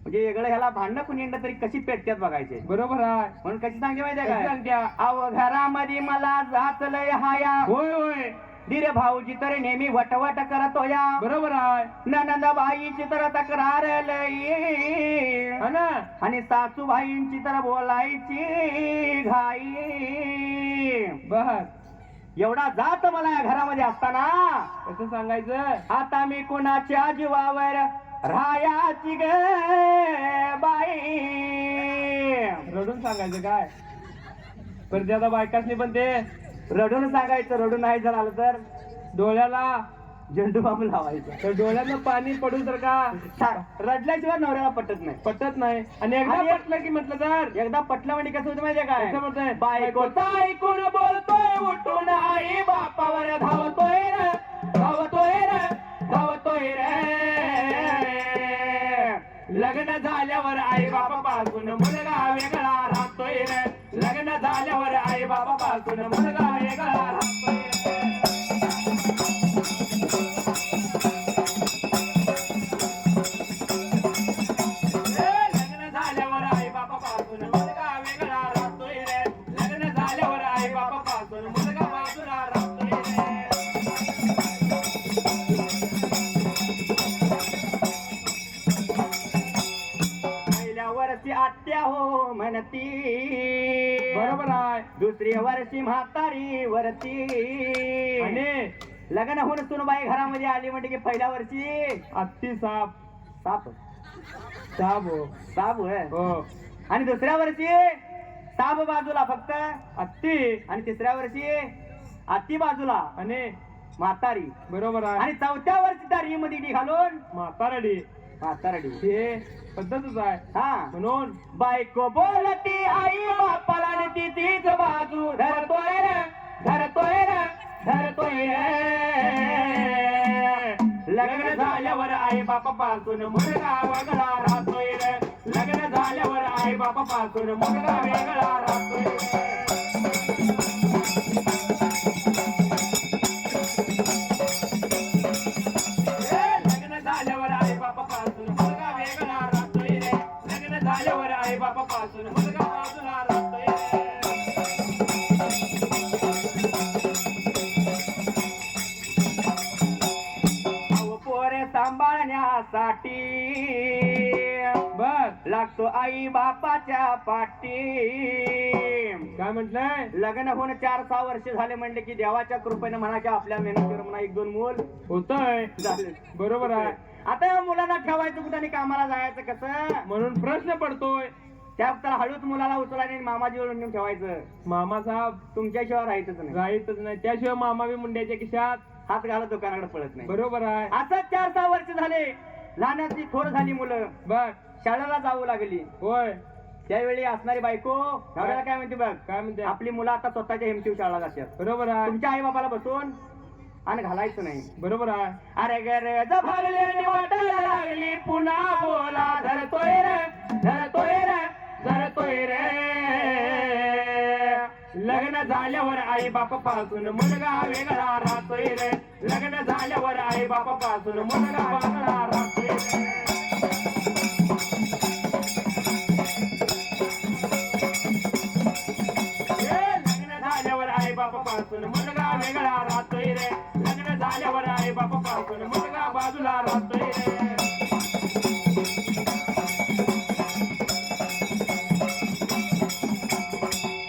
म्हणजे वेगळं ह्याला भांडणं कुणी येणं तरी कशी पेटत्यात बघायचे बरोबर आहे म्हणून कशी सांगते माहितीये कशी काय सांगत्या? अव घरामध्ये मला जात लय हाया होय होय धीर भाऊजी तर नेहमी वटवट करत होया बरोबर आहे नंदबाईची तर तक्रार लई हा ना आणि सासूबाईंची तर बोलायची घाई बर एवढा जात मला या घरामध्ये असताना कसं सांगायचं आता मी कुणाच्या जीवावर रायाची ग बाई रडून सांगायचं काय पण ते आता बायकासनी पण ते रडून सांगायचं रडून नाही जर आलं तर डोळ्याला झेंडू बांबू लावायचं तर डोळ्यातनं पाणी पडून तर का रडल्याशिवाय नवऱ्याला पटत नाही पटत नाही आणि एकदा आणि पटलं की म्हटलं तर एकदा पटलं म्हणजे कसं होतं माहितीये काय कसं म्हणतंय? बायकोचा ऐकून बोलतोय उठून आई बापावर धावतोय रे धावतोय रे धावतोय रे लग्न झाल्यावर आई बाबा पासून मुलगा वेगळा राहतोय रे लग्न झाल्यावर आई बाबा पासून मुलगा वेगळा राहतोय रे. लग्न झाल्यावर आई बाबा पासून मुलगा वेगळा राहतोय रे लग्न झाल्यावर आई बाबा पासून मुलगा बाजूला राहतोय रे. पहिल्या वर्षी आत्या हो म्हणती बरोबर आहे दुसरी वर्षी म्हातारी वरती आणि लग्न होऊन सुनबाई घरामध्ये आली म्हणजे की पहिल्या वर्षी हत्ती साप साप साप हो साप होय हो आणि दुसऱ्या वर्षी साप बाजूला फक्त हत्ती आणि तिसऱ्या वर्षी आत्ती बाजूला आणि म्हातारी बरोबर आहे आणि चौथ्या वर्षी त्या री मध्ये डी घालून म्हातारडी म्हातारडी हे पद्धतच आहे हा म्हणून बायको बोलती आई बापाला आणि ती तीच बाजू धरतोय रे धरतोय रे धरतोय रे लग्न झाल्यावर आई बापा पासून मुलगा वेगळा राहतोय रे लग्न झाल्यावर आई बापा पासून मुलगा वेगळा राहतोय रे लग्न झाल्यावर आई बापा पासून मुलगा वेगळा राहतोय रे लग्न झाल्यावर आई बापा पासून मुलगा बाजूला राहतोय रे पोरे सांभाळण्यासाठी बस लागतो आई बापाच्या पाठी काय म्हटलंय लग्न होऊन 4-6 वर्ष झाले म्हणले की देवाच्या कृपेने म्हणा की आपल्या मेहनतीवर म्हणा 1-2 मूल होतंय झाले बरोबर आहे आता या मुलांना ठेवायचं कुठं आणि कामाला जायचं कसं म्हणून प्रश्न पडतोय त्याला हळूच मुलाला उचला आणि मामाजीवर नेऊन ठेवायचं मामा साहेब तुमच्याशिवाय राहायचंच नाही राहीतच नाही त्याशिवाय मामा बी मुंड्याच्या खिशात हात घालत दुकानाकडे पळत नाही बरोबर आहे असंच 4-6 वर्ष झाले लहानाची थोर झाली मुलं बघ शाळेला जाऊ लागली होय त्यावेळी असणारी बायको नवऱ्याला काय म्हणते बघ काय म्हणते आपली मुलं आता स्वतःच्या हिमतीव शाळेला जातात बरोबर आहे तुमच्या आई बाबाला बसून आणि घालायचं नाही बरोबर आहे अरे गरज भरली वाटायला लागली पुन्हा बोला धरतोय रे धरतोय रे धरतोय रे लग्न झाल्यावर आई बापा पासून मुलगा वेगळा राहतोय रे लग्न झाल्यावर आई बापा पासून मुलगा वेगळा राहतोय रे लग्न झाल्यावर आई बापा पासून मुलगा वेगळा राहतोय रे लग्न झाल्यावर आई बापा पासून मुलगा बाजूला राहतोय रे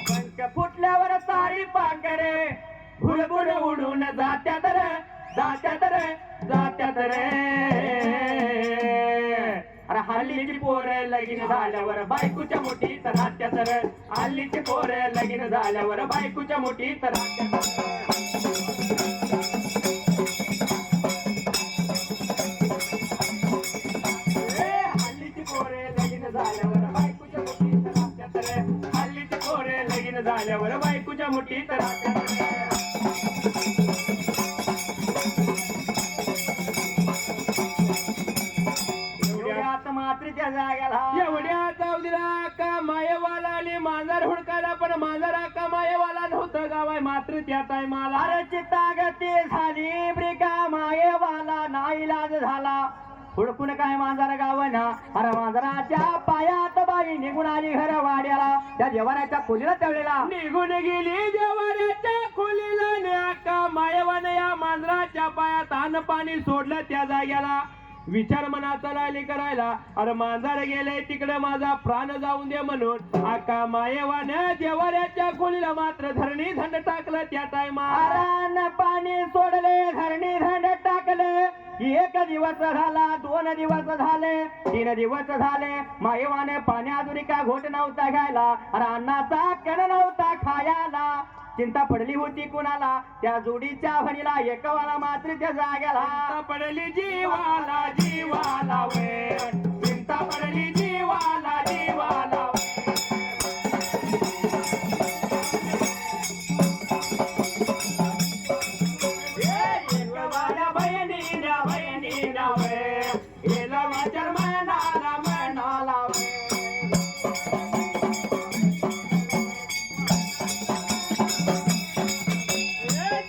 पंख फुटल्यावर तारी पाकरे भुडभुड उडून जात्यात रे जात्यात रे जात्यात रे अरे हल्लीची पोरं लगीन झाल्यावर बायकोच्या मुठीत राहत्यात रे हल्लीची पोरं लगीन झाल्यावर बायकोच्या मुठीत राहत्यात हल्लीची पोरे लगीन झाल्यावर बायकोच्या मुठीत राहत्यात रे हल्लीची पोरे लगीन झाल्यावर बायकोच्या मुठीत राहत्यात एवढ्यात मात्रीच्या जाग्याला एवढ्या चावडीला का मायवाला आणि मांजर हुडकायला पण मांजरा का मायवाला नव्हतं गावाय मात्र त्या टायमाला अरे चित्तागती झाली ब्रिका मायेवाला नाईलाज झाला हुडकून काय मांजर गावना अरे मांजराच्या पायात बाई निघून आली घर वाड्याला त्या देवाऱ्याच्या खोलीला तळलेला निघून गेली देवाऱ्याच्या खोलीला न्या का मायवाने या मांजराच्या पायात अन्न पाणी सोडलं त्या जाग्याला विचार मनाचा लागली करायला अरे मांजर गेले तिकडे माझा प्राण जाऊन दे म्हणून आका मायेवाने देवाऱ्याच्या खोलीला मात्र धरणी थंड टाकलं त्या टायमा अरान पाणी सोडले धरणी धंड टाकले 1 दिवस झाला 2 दिवस झाले 3 दिवस झाले मायवाने पाण्यादुरी का घोट नव्हता घ्यायला अरे अन्नाचा कण नव्हता खायला चिंता पडली होती कुणाला त्या जोडीच्या भणीला एकवाला मात्र त्या जाग्याला चिंता पडली जीवाला जीवाला वे चिंता पडली जीवाला जीवाला एकवाल्या बहिणीला बहिणीला वे हिला वाचर म्हणाला म्हणाला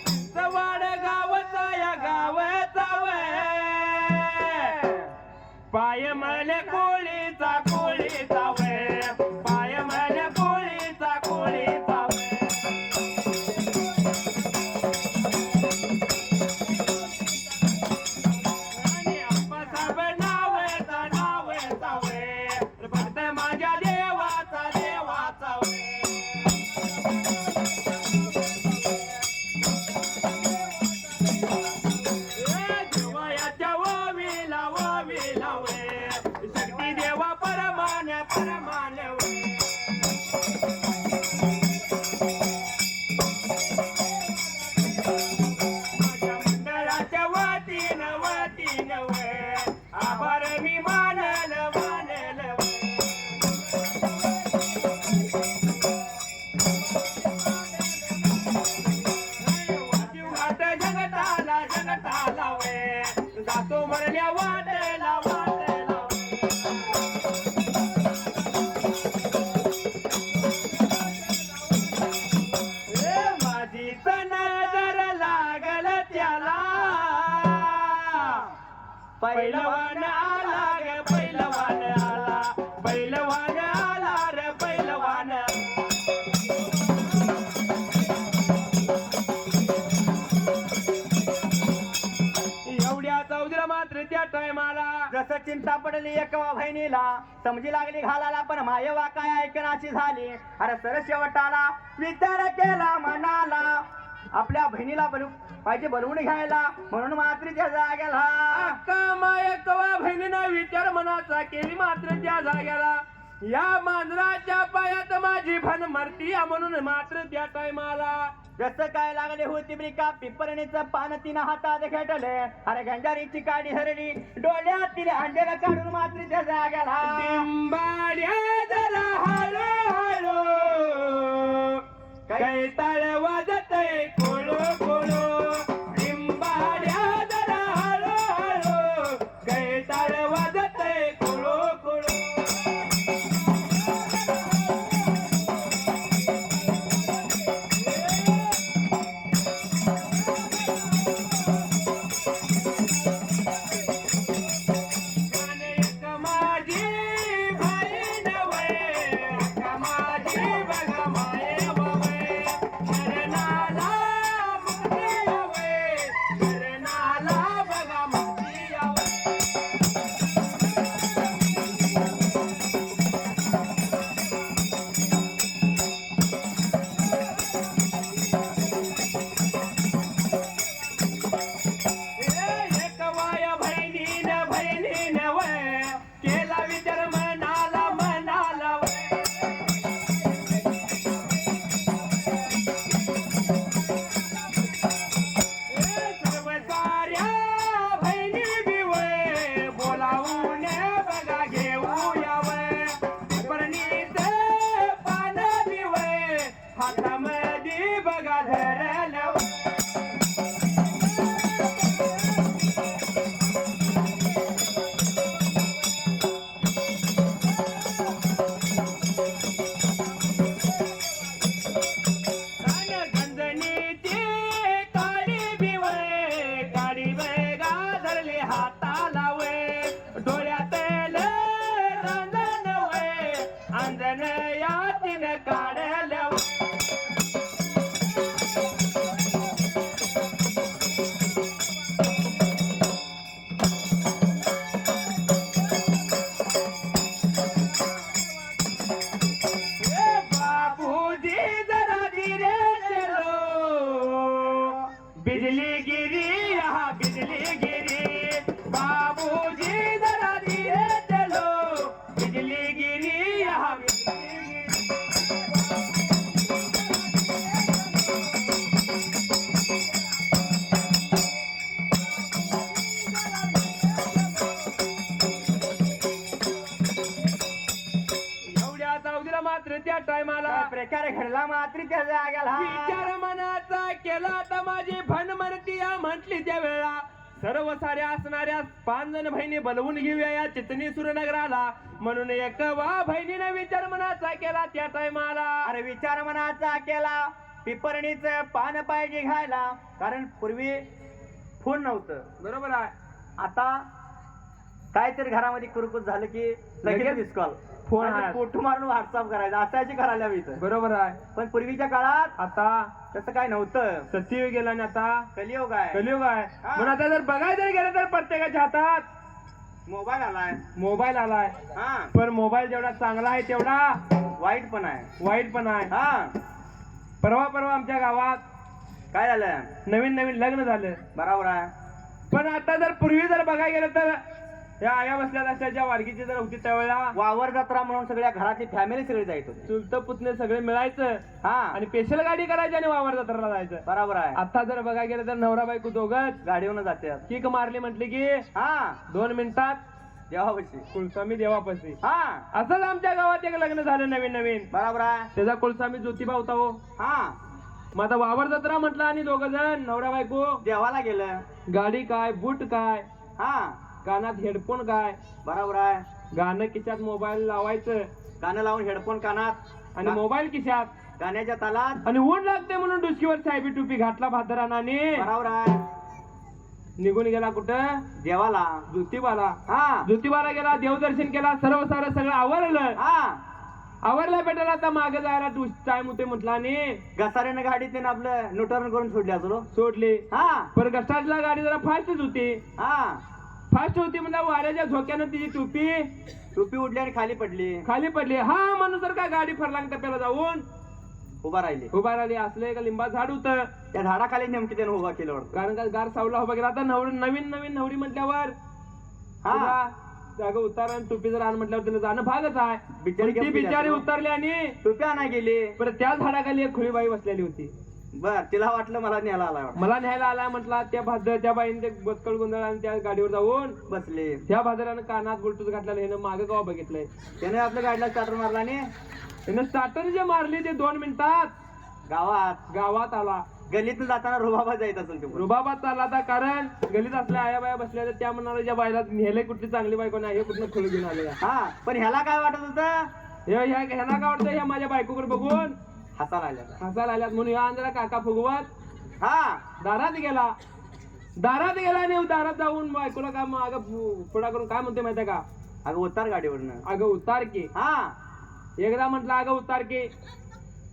चिंचवाड गावचा या गावचा वे पाय मले कोळीचा कोळीचा वे पाय मले कोळीचा कोळीचा वे आणि आप्पासाहेब नावेचा नावेचा वे फक्त माझ्या देवाचा देवाचा वे देवाच्या वावीला वावीला वे शक्ती देवा परमान परमान वे माझ्या मंडळाच्या वतीनं वतीनं वे आभार मी मानल मानल वे जातो मरण्या वाटेला वाटेला. माझी नजर लागल त्याला पैलवान आला ग पैलवान आला पैलवान आला रे पैलवान. एवढ्या चौधरा मात्र त्या टायमाला जसं चिंता पडली एका बहिणीला समजी लागली घालाला पण मायवा काय ऐकनाची झाली. अरे सर शेवटाला विचार केला मनाला आपल्या बहिणीला पाहिजे बोलवून घ्यायला म्हणून मात्रीच्या जाग्याला अक्का माय कवा बहिणीनं विचार मनाचा केली मात्र त्या जाग्याला. या मांजराच्या पायात माझी भन मरती म्हणून मात्र त्या टायमाला जसं काय लागले होती ब्रिका पिपरणीचं पान तिनं हातात घेतले. अरे गंजारीची काडी हरली डोळ्यात तिने अंडेला काढून मात्रीच्या जाग्याला डिंबाड्या जरा हळू हळू काही तळ वाजतय कोळो कोळो. डिंबाड्या जरा हळू हळू काही तळ वाजतय कोळो कोळो. हातामध्ये बघा धरलं गंजनीची काळी बिवळे काळी बेगा धरले हाताला वे डोळ्यात रंजन वे अंजन यातीन काढलं. बिजली गिरी यहाँ बिजली गिरी बाबूजी जरा धीरे चलो बिजली गिरी यहाँ बिजली एवढ्या चौधरीला मात्र त्या टायमाला प्रकार घडला मात्रीच्या जाग्याला विचार मनाचा केला तर माझी भन मरती म्हटली त्या वेळा सर्व साऱ्या असणाऱ्या 5 जण बहिणी बोलवून घेऊया या चितनी सुरनगराला म्हणून एकवा बहिणीने विचार मनाचा केला त्या टायमाला. अरे विचार मनाचा केला पिपरणीचं पान पाहिजे घ्यायला कारण पूर्वी फोन नव्हतं बरोबर आहे. आता काहीतरी घरामध्ये कुरकुत झालं की लगेच मिस कॉल फोन आहे. फोटो मारून व्हॉट्सअप करायचा असायची करायला हवी इथं. बरोबर आहे. पण पूर्वीच्या काळात आता तसं काय नव्हतं. सत्ययुग गेला आणि आता कलियुग आहे. कलियुग आहे. हा. म्हणून आता जर बघायला जर गेलं तर प्रत्येकाच्या हातात मोबाईल आलाय. मोबाईल आलाय. हा पण मोबाईल जेवढा चांगला आहे तेवढा वाईट पण आहे. वाईट पण आहे. हा परवा आमच्या गावात काय झालं नवीन लग्न झालं. बरोबर आहे. पण आता जर पूर्वी जर बघायला गेलं तर या आया बसल्या असल्याच्या वाडकीची जर होती त्यावेळेला वावर जत्रा म्हणून सगळ्या घरातली फॅमिली सगळी जायत होती. चुलत पुतणे सगळे मिळायचं हा आणि स्पेशल गाडी करायची आणि वावर जत्राला जायचं. बरोबर आहे. आता जर बघायला गेलं तर नवरा बायको दोघच गाडीवरून जाते. किक मारली म्हटली की हा 2 मिनिटात देवापाशी. कुलस्वामी देवापाशी. हा असंच आमच्या गावात एक लग्न झालं नवीन. बरोबर आहे. त्याचा कुलस्वामी ज्योतिबा होता हो. हा मग आता वावर जत्रा म्हटलं आणि 2 जण नवरा बायको देवाला गेलं. गाडी काय बूट काय हा कानात हेडफोन काय, बरोबर आहे. गाणं खिशात मोबाईल लावायचं गाणं लावून हेडफोन कानात आणि मोबाईल खिशात, गाण्याच्या तालात. आणि ऊन लागते म्हणून डुसकीवर साहेबी टोपी घातला भादरानाने बरोबर आहे. निघून गेला कुठं, देवाला. ज्योतिबाला. हा ज्योतिबाला गेला, देवदर्शन केला, सर्व सारं सगळं आवरलं. हा आवरला भेटायला आता मागे जायला टाइम होते म्हटलं आणि घसाऱ्यानं गाडी त्यानं आपलं न्यूटर्न करून सोडली असलो. सोडली. हा पण गस्टातला गाडी जरा फास्टच होती. हा फास्ट होती म्हणजे वाऱ्याच्या झोक्यानं तिची टोपी उडली आणि खाली पडली. खाली पडली. हा म्हणून जर का गाडी फरलांग टप्प्याला जाऊन उभा राहिली. उभा राहिली. असलं एका लिंबा झाड होतं, त्या झाडाखाली नेमकी त्यानं उभा केलं वाटतं. कारण का गार सावला उभा केला. आता नवीन नवरी म्हटल्यावर हा जागा उतार आणि टोपी जर आण म्हटल्यावर त्याला जाणं भागच आहे. बिचारी ती बिचारी उतरली आणि टोप्या नाही गेली. परत त्या झाडाखाली एक खुळीबाई बसलेली होती. बर तिला वाटलं मला न्यायला आला वाटतं. मला न्यायला आला म्हटला. त्या बाईने ते बसकळ गोंधळ आणि त्या गाडीवर जाऊन बसले. त्या भादरानं कानात बुलटूथ घातलेलं हे मागं गाव बघितलंय. त्याने आपल्या गाडीला स्टार्टर मारला आणि त्यानं स्टार्टर जे मारली ते 2 मिनिटात गावात आला. गल्लीतून जाताना रुबाबा जायत असेल ते. रुबाबात चालला होता, कारण गलीत असल्या आया बाया बसल्या त्या म्हणाला ज्या बायला नेले कुठली चांगली बायको नाही, हे कुठलं खोल घेऊन आले. हा पण ह्याला काय वाटत होतं, ह्याला काय वाटतं, ह्या माझ्या बायकोकडे बघून हसायला आल्या. हसायला आल्यात म्हणून या जरा काका फुगवत हा दारात गेला आणि दारात जाऊन बायकोला का माग पुढा करून काय म्हणते माहितीये का, अगं उतार गाडीवरनं. अगं उतार की. हा एकदा म्हटलं अगं उतार की,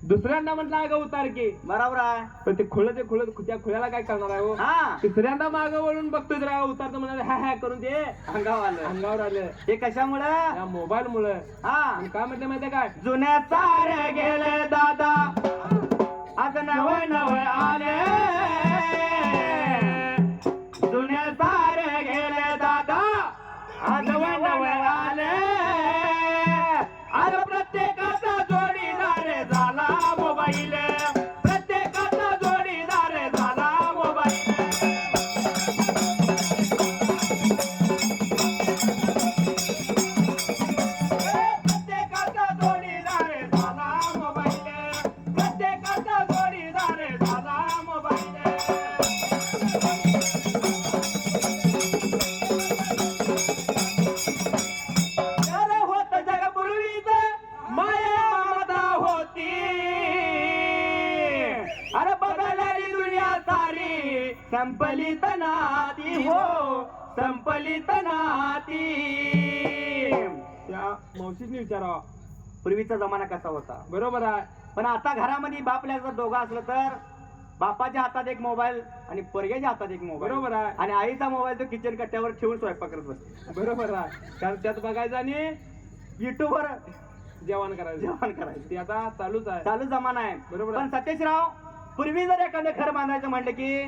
दुसऱ्यांदा म्हटलं अगं उतार की. बरोबर आहे. पण ते खुळ त्या खुळ्याला काय करणार आहे हो. हा तिसऱ्यांदा मागं वळून बघतोय जरा उतारतं म्हणाले हा करून ते अंगावर आलं. हे कशामुळं, या मोबाईल मुळे. हा काय म्हटलं माहितीये काय, जुन्या साऱ्या गेले दादा आज नव आले. जुन्या साऱ्या गेले दादा आज नव आले. आज प्रत्येकाचा जोडीदार झाला मोबाईल. प्रत्येकाचा जोडीदार झाला मोबाईल. प्रत्येकाचा जोडीदार झाला मोबाईल. प्रत्येकाचा जोडीदार झाला मोबाईल. तर होत जगपूर्वीच माया ममता होती. अरे बदलली दुनिया सारी, संपलित नाती हो, संपलित नाती. त्या मावशीने विचारावा. पूर्वीचा जमाना कसा होता, बरोबर आहे. पण आता घरामध्ये बापल्या जर दोघं असलं तर बापाच्या हातात एक मोबाईल आणि पोरग्याच्या हातात एक मोबाईल. बरोबर आहे. आणि आईचा मोबाईल तो किचन कट्ट्यावर ठेवून स्वयंपाक करत बसते. बरोबर आहे. कारण त्यात बघायचं आणि युट्यूबवर जेवण करायचं. जेवण करायचं ते आता चालूच आहे. चालू जमाना आहे. बरोबर पण सतेशराव, पूर्वी जर एखादं घर बांधायचं म्हटलं की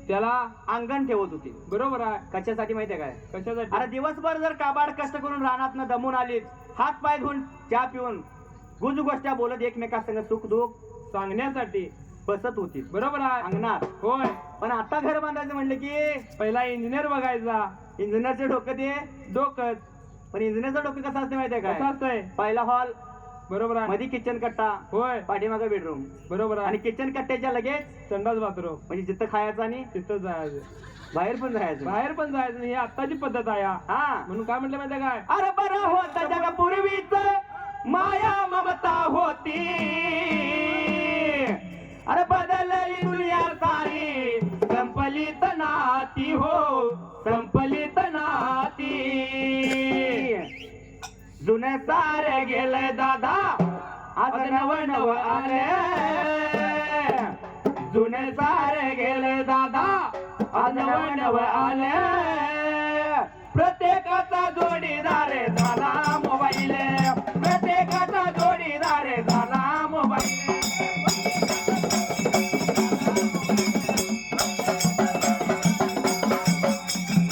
त्याला अंगण ठेवत होती. बरोबर आहे. कशासाठी माहितीये काय, कशासाठी, अरे दिवसभर जर काबाड कष्ट करून रानातनं दमून आलीत, हात पाय धुवून चहा पिऊन गुज गोष्टी बोलत एकमेकांसंग सुख दुःख सांगण्यासाठी बसत होती. बरोबर आहे. अंगणात. होय. पण आता घर बांधायचं म्हणलं की पहिला इंजिनियर बघायचा. इंजिनियरचे डोकं ते डोकं. पण इंजिनियरचं डोकं कसं असते माहितीये कसं काय, असतंय, पहिला हॉल, बरोबर आहे. मध्ये किचन कट्टा, होय. पाठीमागं बेडरूम, बरोबर आणि आहे. किचन कट्ट्याच्या लगेच संडास बाथरूम. म्हणजे जिथं खायचं आणि तिथं जायचं, बाहेर पण राहायचं. बाहेर पण जायचं नाही. ही आत्ताची पद्धत आहे हा. हा म्हणून काय म्हटलं माहिती काय, अरे बरं होत जगा पूर्वीच माया ममता होती. अरे बदलली दुनिया सारी, संपलित नाती हो, संपलित नाती. जुने सारे गेले दादा आज नव आले. जुने सारे गेले दादा आज नव आले. प्रत्येकाचा जोडीदार झाला मोबाईल. प्रत्येकाचा जोडीदार झाला मोबाईल.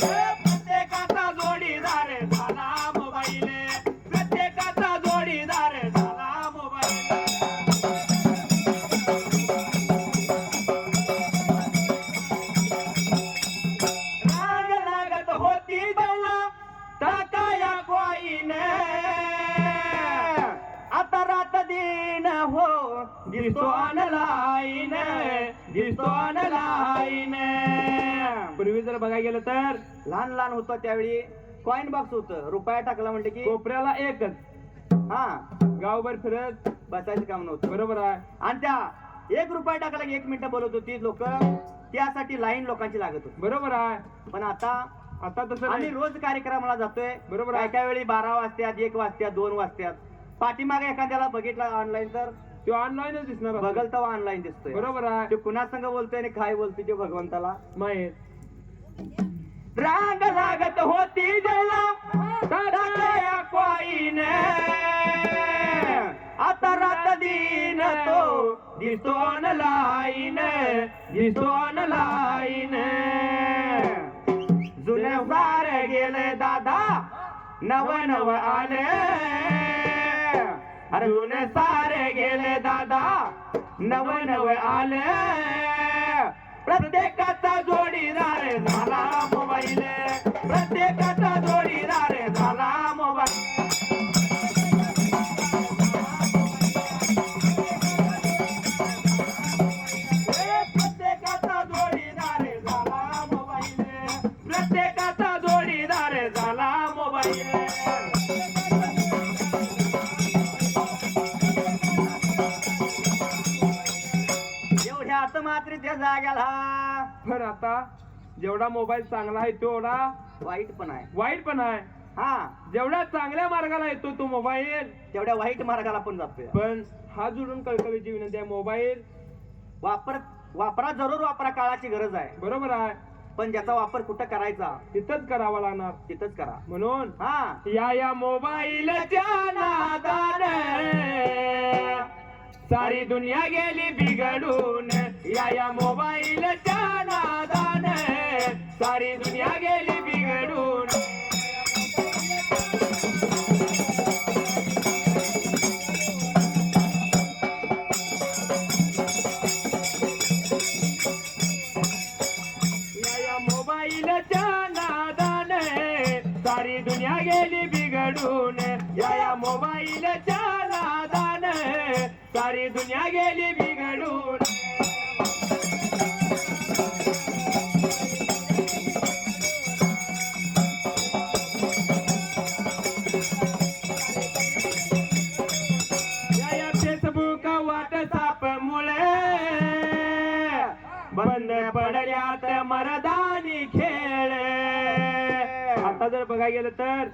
प्रत्येकाचा जोडीदार झाला मोबाईल. प्रत्येकाचा जोडीदार झाला मोबाईल. राग लागत होती देवा टाकाया कोईने. आता रात दिन हो दिसतो ऑनलाईन, दिसतो ऑनलाईन. पूर्वी जर बघायला गेलं तर लहान लहान होतं त्यावेळी कॉइन बॉक्स होतं, रुपया टाकला म्हणते की कोपऱ्याला एकच, हा गावभर फिरत बसायचं काम नव्हतं. बरोबर आहे. आणि त्या 1 रुपया टाकला की 1 मिनिटं बोलत होती लोक, त्यासाठी लाईन लोकांची लागत होती. बरोबर आहे. पण आता तसं आम्ही नाही. रोज कार्यक्रमाला जातोय. बरोबर काय आहे. काय वेळी 12 वाजत्यात, 1 वाजत्यात, 2 वाजत्यात. पाठीमागे एखाद्याला बघितला ऑनलाईन तर तो ऑनलाईनच दिसणार असतो. बघल तेव्हा ऑनलाईन दिसतोय. बरोबर आहे. ते कुणा संग बोलतोय आणि काय बोलतोय ते भगवंताला माहित. रांग लागत होती जला टाकल्या कॉइन, आता रात दिन तो दिसतो ऑनलाईन, दिसतो ऑनलाईन. जुनं सार गेलं दादा, नव नव आले. अरे जुनं सार गेले दादा, नव नव आले. प्रत्येकाचा जोडीदार झाला मोबाईल, प्रत्येकाचा जोडीदार झाला मोबाईल. प्रत्येकाचा जोडीदार झाला मोबाईल, प्रत्येकाचा जोडीदार झाला मोबाईल. एवढ्यात मात्र त्या जाग्याला पण आता जेवढा मोबाईल चांगला आहे तेवढा वाईट पण आहे. वाईट पण आहे. हा, जेवढा चांगल्या मार्गाला येतो तो मोबाईल, तेवढ्या वाईट मार्गाला पण जातोय. पण हा जोडून कळकळीची विनंती आहे, मोबाईल वापरा जरूर वापरा, काळाची गरज आहे. बरोबर आहे. पण ज्याचा वापर कुठं करायचा तिथंच करावा लागणार. तिथंच करा. म्हणून हा, या मोबाईलच्या नादान सारी दुनिया गेली बिघडून. या मोबाईलच्या नादान सारी दुनिया गेली बिघडून. या मोबाईलच्या नादान सारी दुनिया गेली बिघडून. या मोबाईलच्या नादान सारी दुनिया गेली बिघडून. या फेसबुक व्हॉट्सअप मुळे बंद पडल्यात मर्दानी खेळ. आता जर बघायला गेलं तर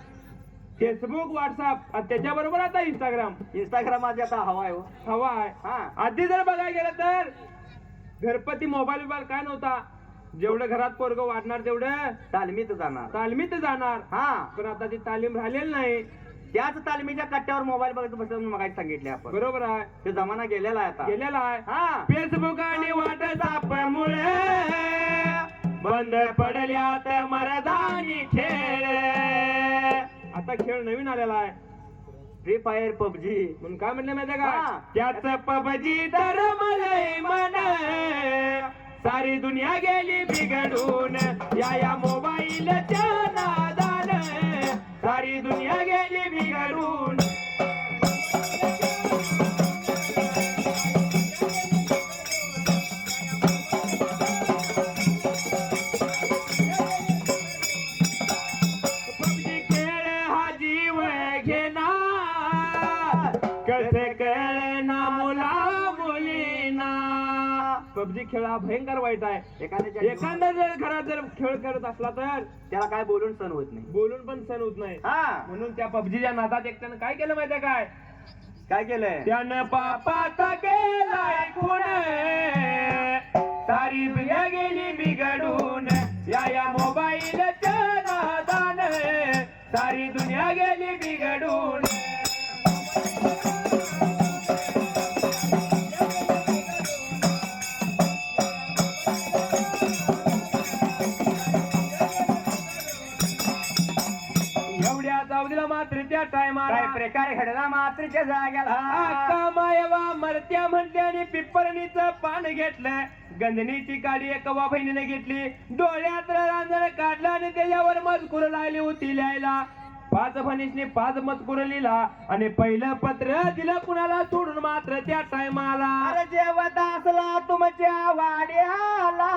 फेसबुक, व्हॉट्सअप आणि त्याच्याबरोबर आता इंस्टाग्राम माझी आता हवा आहे हो. हवा आहे. हा, आधी जर बघायला गेलं तर घरपती मोबाईल काय नव्हता. जेवढं घरात पोरग वाढणार तेवढं तालमीत जाणार. तालमीत जाणार. हा, पण आता ती तालीम राहिलेली नाही. त्याच तालमीच्या कट्ट्यावर मोबाईल बघत बसून मग सांगितले आपण. बरोबर आहे. तो जमाना गेलेला आहे आता. गेलेला आहे. हा, फेसबुक आणि व्हॉट्सअप मुळे बंद पडल्यात मर्दानी खेळ. आता खेळ नवीन आलेला आहे, फ्री फायर, पबजी. म्हणून काय म्हणलं माहिती हा. का, त्याच पबजी तर मलय मन सारी दुनिया गेली बिघडून. या मोबाईलच्या नादान सारी दुनिया गेली बिघडून. पबजी खेळ हा जीव घेणार, कसे कळना मुला मुलीना. पबजी खेळ हा भयंकर वाईट आहे. एखादा जर घरात जर खेळ करत असला तर त्याला काय बोलून सण होत नाही. बोलून पण सण होत नाही. हा, म्हणून त्या पबजीच्या नादात एकट्यानं काय केलं माहितीये काय, काय केलंय त्यानं पापाचा केलाय खून सारी दुनिया गेली बिघडून. या मोबाईलच्या नादान सारी दुनिया गेली बिघडून. एवढ्या जाऊदीला मात्र त्या टायमाला काय प्रकार घडला मात्रेच्या जाग्याला. आका मायवा मरत्या म्हटल्याने पिपरणीचं पान घेतलं. गंधनीची काडी एका बहिणीने घेतली. डोळ्यात रांजण काढला आणि त्याच्यावर मजकूर लागली होती लिहायला. 5 फणीसने 5 मजकूर लिहिला आणि पहिलं पत्र दिलं कुणाला सोडून मात्र त्या टायमाला. अरे जेव्हा दासला तुमच्या वाड्याला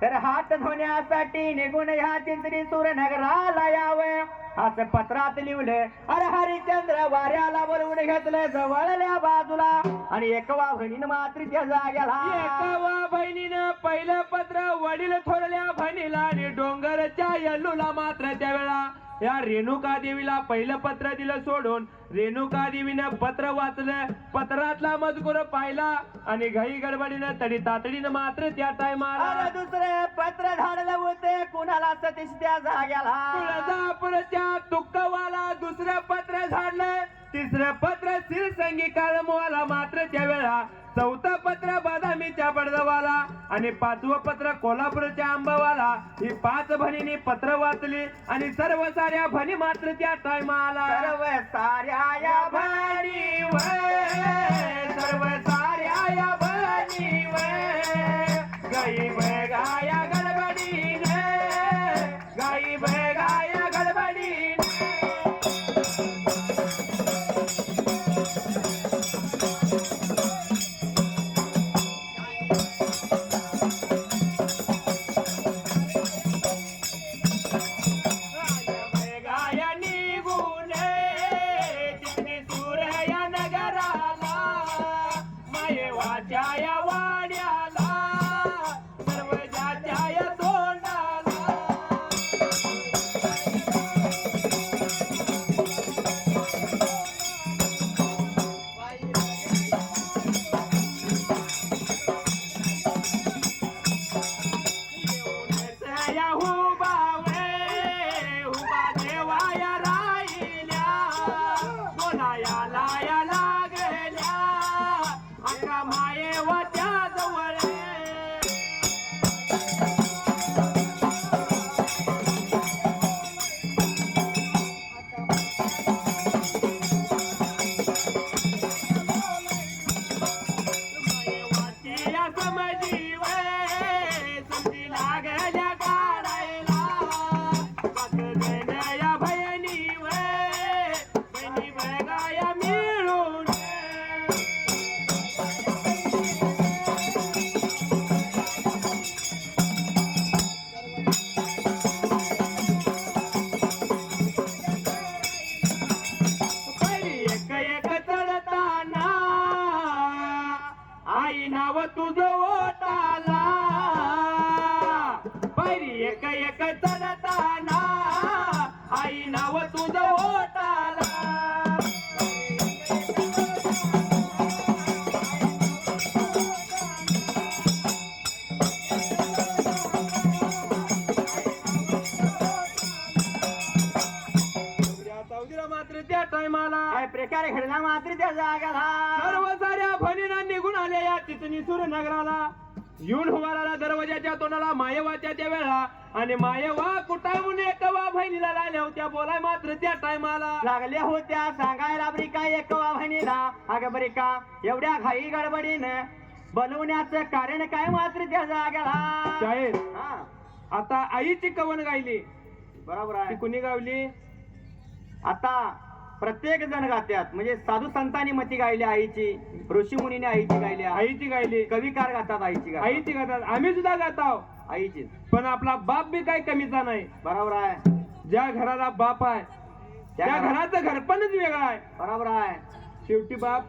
तर हात धुण्यासाठी निघून ह्या चिंचणी सूर नगराला यावं असं पत्रात लिहिलं. अरे हरिश्चंद्र वाऱ्याला बोलवून घेतलं जवळल्या बाजूला आणि एकवा बहिणीनं मात्र त्या जाग्याला. एकावा बहिणीनं पहिलं पत्र वडील थोरल्या बहिणीला आणि डोंगरच्या यल्लूला मात्र त्यावेळा या रेणुका देवीला पहिलं पत्र दिलं सोडून रेणुका देवीनं पत्र वाचलं. पत्रातला मजकूर पाहिला आणि घाई गडबडीनं तडी तातडीनं मात्र त्या टायमाला अरे दुसरे पत्र धाडलं होते कुणाला सतीश त्या जाग्याला. तुळजापूरच्या तुक्कवाला दुसरं पत्र झाडलं. तिसरं पत्र सिरसंगी काळमवाला मात्र त्यावेळा. चौथं पत्र बदामीच्या पडदवाला आणि पाचवं पत्र कोल्हापूरच्या आंबावाला. ही 5 भणींनी पत्र वाचली आणि सर्व साऱ्या भणी मात्र त्या टायमाला. सर्व साऱ्या या भणी सर्व साऱ्या या भणी गाई गाया गडबडीन गाई गाया गडबडीन. प्रकारे घडला मात्र त्या जागाला. सर्व साऱ्या भणींना निघून आल्या या चितनी सूर नगराला. येऊन उभाराला दरवाजाच्या तोंडाला मायेवाच्या त्या वेळा आणि मायेवा कुटावून एकवा बहिणीला लागल्या होत्या बोलाय मात्र त्या टायमाला. लागल्या होत्या सांगायला बरी का एकवा बहिणीला. अगं बरी का एवढ्या घाई गडबडीनं बनवण्याचं कारण काय मात्र त्या जागाला. शाळेत हा आता आईची कवन गायली. बरोबर ती आहे. कुणी गावली. आता प्रत्येक जण गात्यात म्हणजे साधू संतांनी मती गायली आईची, ऋषी मुनीने आईची गायली, आईची गायली, कविकार गातात आईची गातात. आईची गातात. आम्ही सुद्धा गाताव आईची. पण आपला बाप बी काही कमीचा नाही. बरोबर आहे. ज्या घराला बाप आहे त्या घराचं घरपणच वेगळं आहे. बरोबर आहे. शेवटी बाप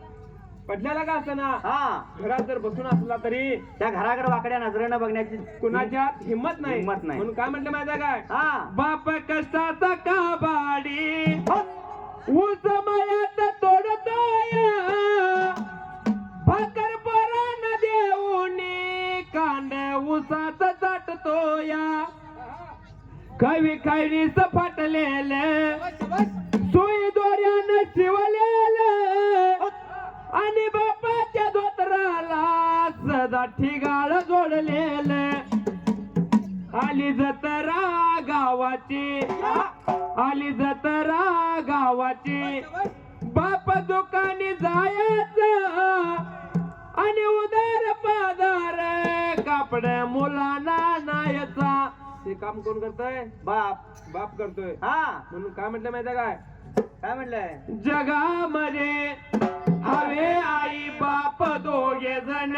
पडल्याला का असना हा घरात जर बसून असला तरी त्या घराकडे वाकड्या नजरेनं बघण्याची कुणाच्या हिंमत नाही. म्हणून काय म्हटलं माहिती काय. हा बाप कष्टाचा काबाडी ऊस मयात तोडतोय भाकर परान देऊनी कांड ऊसाच चाटतोय. कवी खायनीच फाटलेलं सुई दोऱ्यानं शिवलेलं आणि बापाच्या धोतराला सदा ठिगाळ जोडलेलं. आली जत्रा गावाची आली जत्रा गावाची बाप दुकानी जायचं आणि उदार पादार कापड मुलांना नायचा. हे काम कोण करतोय. बाप बाप करतोय. हा म्हणून काय म्हटलं माहिती काय. काय म्हणलंय. जगामध्ये हवे आई बाप दोघे जण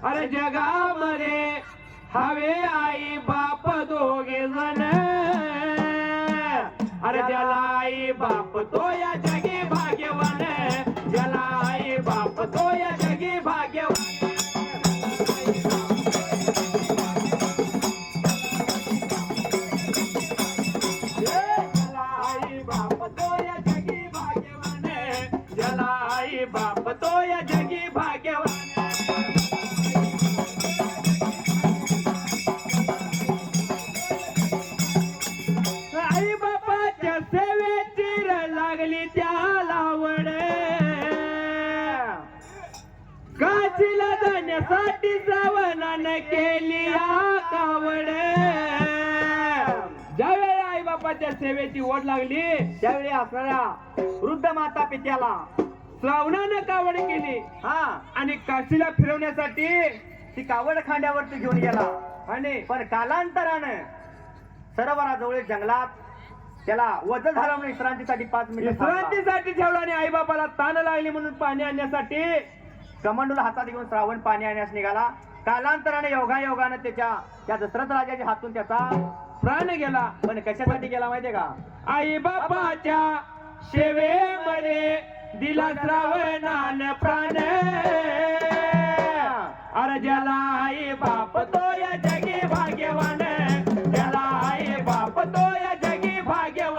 अरे जगामध्ये हवे आई बाप दोघे जण, अरे ज्याला आई बाप तो या जगी भाग्यवान, ज्याला आई बाप तो या जगी भाग्यवान. ज्याला आई बाप तो या जगी भाग्यवान, ज्याला आई बाप तो या जगी भाग्यवान. आई बापाच्या सेवेची लागली त्याला आवड, काशीला जाण्यासाठी श्रावणानं केली कावड. ज्यावेळी आई बापाच्या सेवेची ओढ लागली त्यावेळी असणाऱ्या वृद्ध माता पित्याला श्रावणानं कावड केली हा आणि काशीला फिरवण्यासाठी ती कावड खांद्यावरती घेऊन गेला. आणि पण कालांतरानं सरोवराजवळ जंगलात त्याला वज झालं म्हणून विश्रांतीसाठी 5 मिनिट विश्रांतीसाठी ठेवला आणि आई बापाला ताण लागली म्हणून पाणी आणण्यासाठी कमंडूला हातात घेऊन श्रावण पाणी आणण्यास निघाला. कालांतराने योगायोगानं त्या दशरथ राजाच्या हातून त्याचा प्राण गेला. पण कशासाठी गेला माहितीये का? आई बापाच्या सेवेमध्ये दिला श्रावणानं प्राण, अरे ज्याला आई बाप तो या जगी भाग्यवान, ज्याला आई बाप तो या जगी भाग्यवान.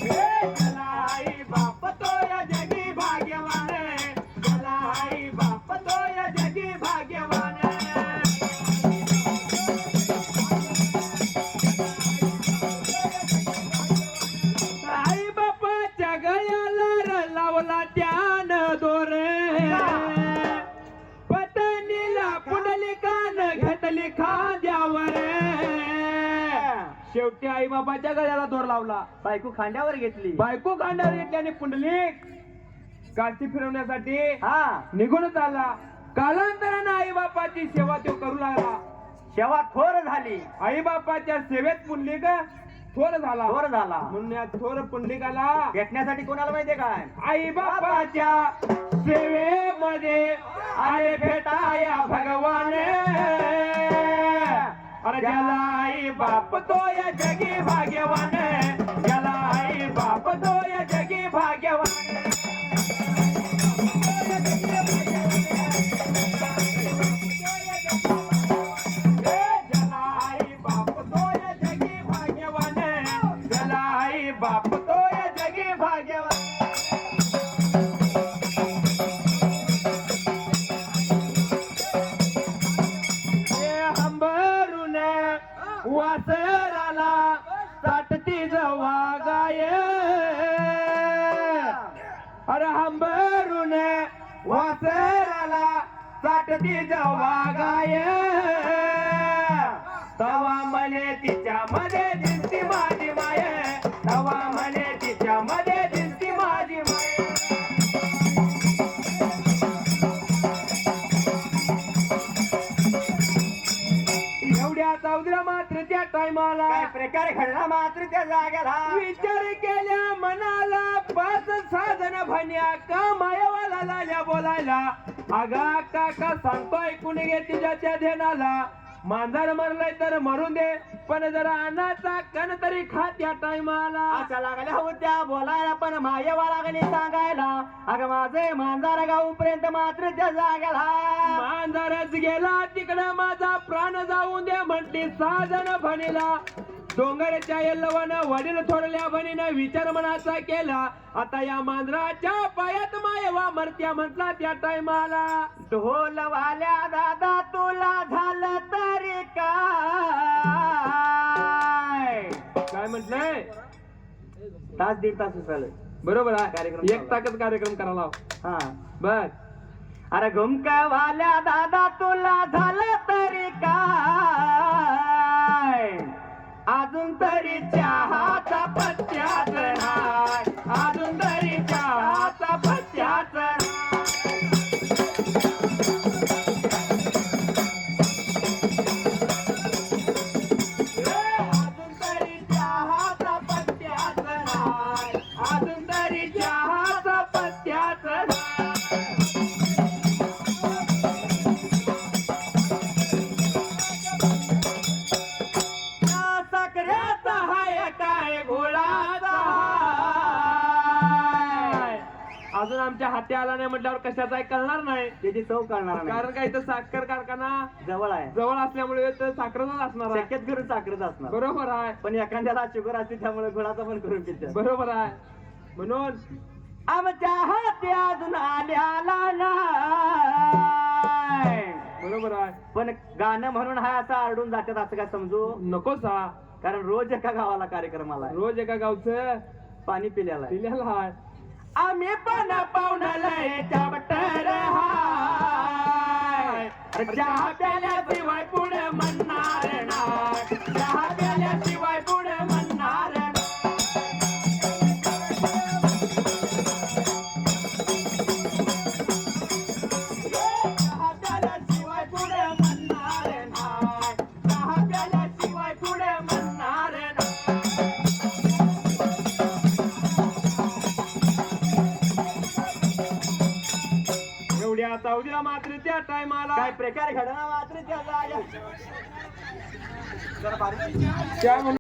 ज्याला आई बाप तो या जगी भाग्यवान, ज्याला आई बाप तो या जगी भाग्यवान. आई बापाच्या गळ्याला लावला त्यान दोर, पत्नीला पुंडलिकानं घातली खांद्यावर. शेवटी आई बाबाच्या गळ्याला दोर लावला, बायको खांद्यावर घेतली. बायको खांद्यावर घेतली आणि पुंडलिक काशी फिरवण्यासाठी हा निघून चालला. कालांतरानं आई बापाची सेवा तो करू लागला. सेवा थोर झाली. आई बापाच्या सेवेत पुंडलिक थोर झाला. थोर झाला म्हणून या थोर पुंडलिकाला भेटण्यासाठी कोणाला माहितीये काय? आई बापाच्या सेवेमध्ये आले भेटाया भगवान, अरे ज्याला आई बाप तो या जगी भाग्यवान, ज्याला आई बाप तो या जगी भाग्यवान. ज्याला आई बाप तो या जगी भाग्यवान, ज्याला आई बाप तो या जगी भाग्यवान. हंबरून वासराला साठती जवा गाय, अरे हंबरून वासराला साठती जवा गाय, तवा म्हणे तिच्या मध्ये दिसती माझी माय, तवा म्हणे तिच्या मध्ये दिसती माझी माय. एवढ्या चौधरा मात्र त्या टायमाला काय प्रकार घडला मात्र त्या जागेला. विचार केल्या मनाला 5-6 जण भण्या का मायावाला लाल्या बोलायला. अगा काका सांगतो ऐकून घे तिच्या त्या ध्यानाला. मांजर मरलंय तर मरून दे, पण जरा अन्नाचा कण तरी खा त्या टायमाला. अशा लागल्या होत्या बोलायला पण मायेवाला गणी सांगायला. अगं माझे मांजर गाऊपर्यंत मात्र त्या जागेला. मांजरच गेला तिकडं माझा प्राण जाऊन दे म्हटली 6 जण भणीला. डोंगरच्या यल्लवानं वडील थोरल्या बनीनं विचार मनाचा केला. आता या मांजराच्या पायात मायवा मरत्या म्हटला त्या टायमाला. ढोल वाल्या दादा तुला झालं तरी काय म्हटलंय? तास 1.5 तास झालं. बरोबर आहे. कार्यक्रम एक ताकद कार्यक्रम करायला. हा बर अरे घुमका वाल्या दादा तुला झालं तरी काय? अजून तरी चहाचा पत्त्याच नाही, अजून तरी चहाचा पत्त्याच नाही. अजून तरी चहाचा पत्त्याच नाही, अजून नाही म्हटल्यावर कशाचा आहे कळणार नाही. त्याची चव कळणार नाही. कारण काय तर साखर कारखाना जवळ आहे, जवळ असल्यामुळे तर साखरच असणार आहे. शक्यत करून साखरच असणार. बरोबर आहे. पण एखाद्याला शुगर असते त्यामुळे गुळाचा पण करून पितात. बरोबर आहे. म्हणून आमच्या हाती अजून आल्याला नाही. बरोबर आहे. पण गाणं म्हणून हा असं आरडून जातात असं काय समजू नकोच हा. कारण रोज एका गावाला कार्यक्रमाला आहे. रोज एका गावचं पाणी पिल्याला आहे. पिल्याला आहे. आम्ही पण पाहुण्याला बटर हाय. चहा प्याल्याशिवाय पुढे म्हणणार नाही. चहा प्याल्याशिवाय पुढे म्हणणार नाही. चहा प्याल्याशिवाय पुढे म्हणणार नाही. चहा प्याल्याशिवाय पुढे म्हणणार नाही. एवढ्या सावधीला मात्र त्या टायमाला काय प्रकार घडला मात्र त्या जाग्या. जरा बारीक. त्या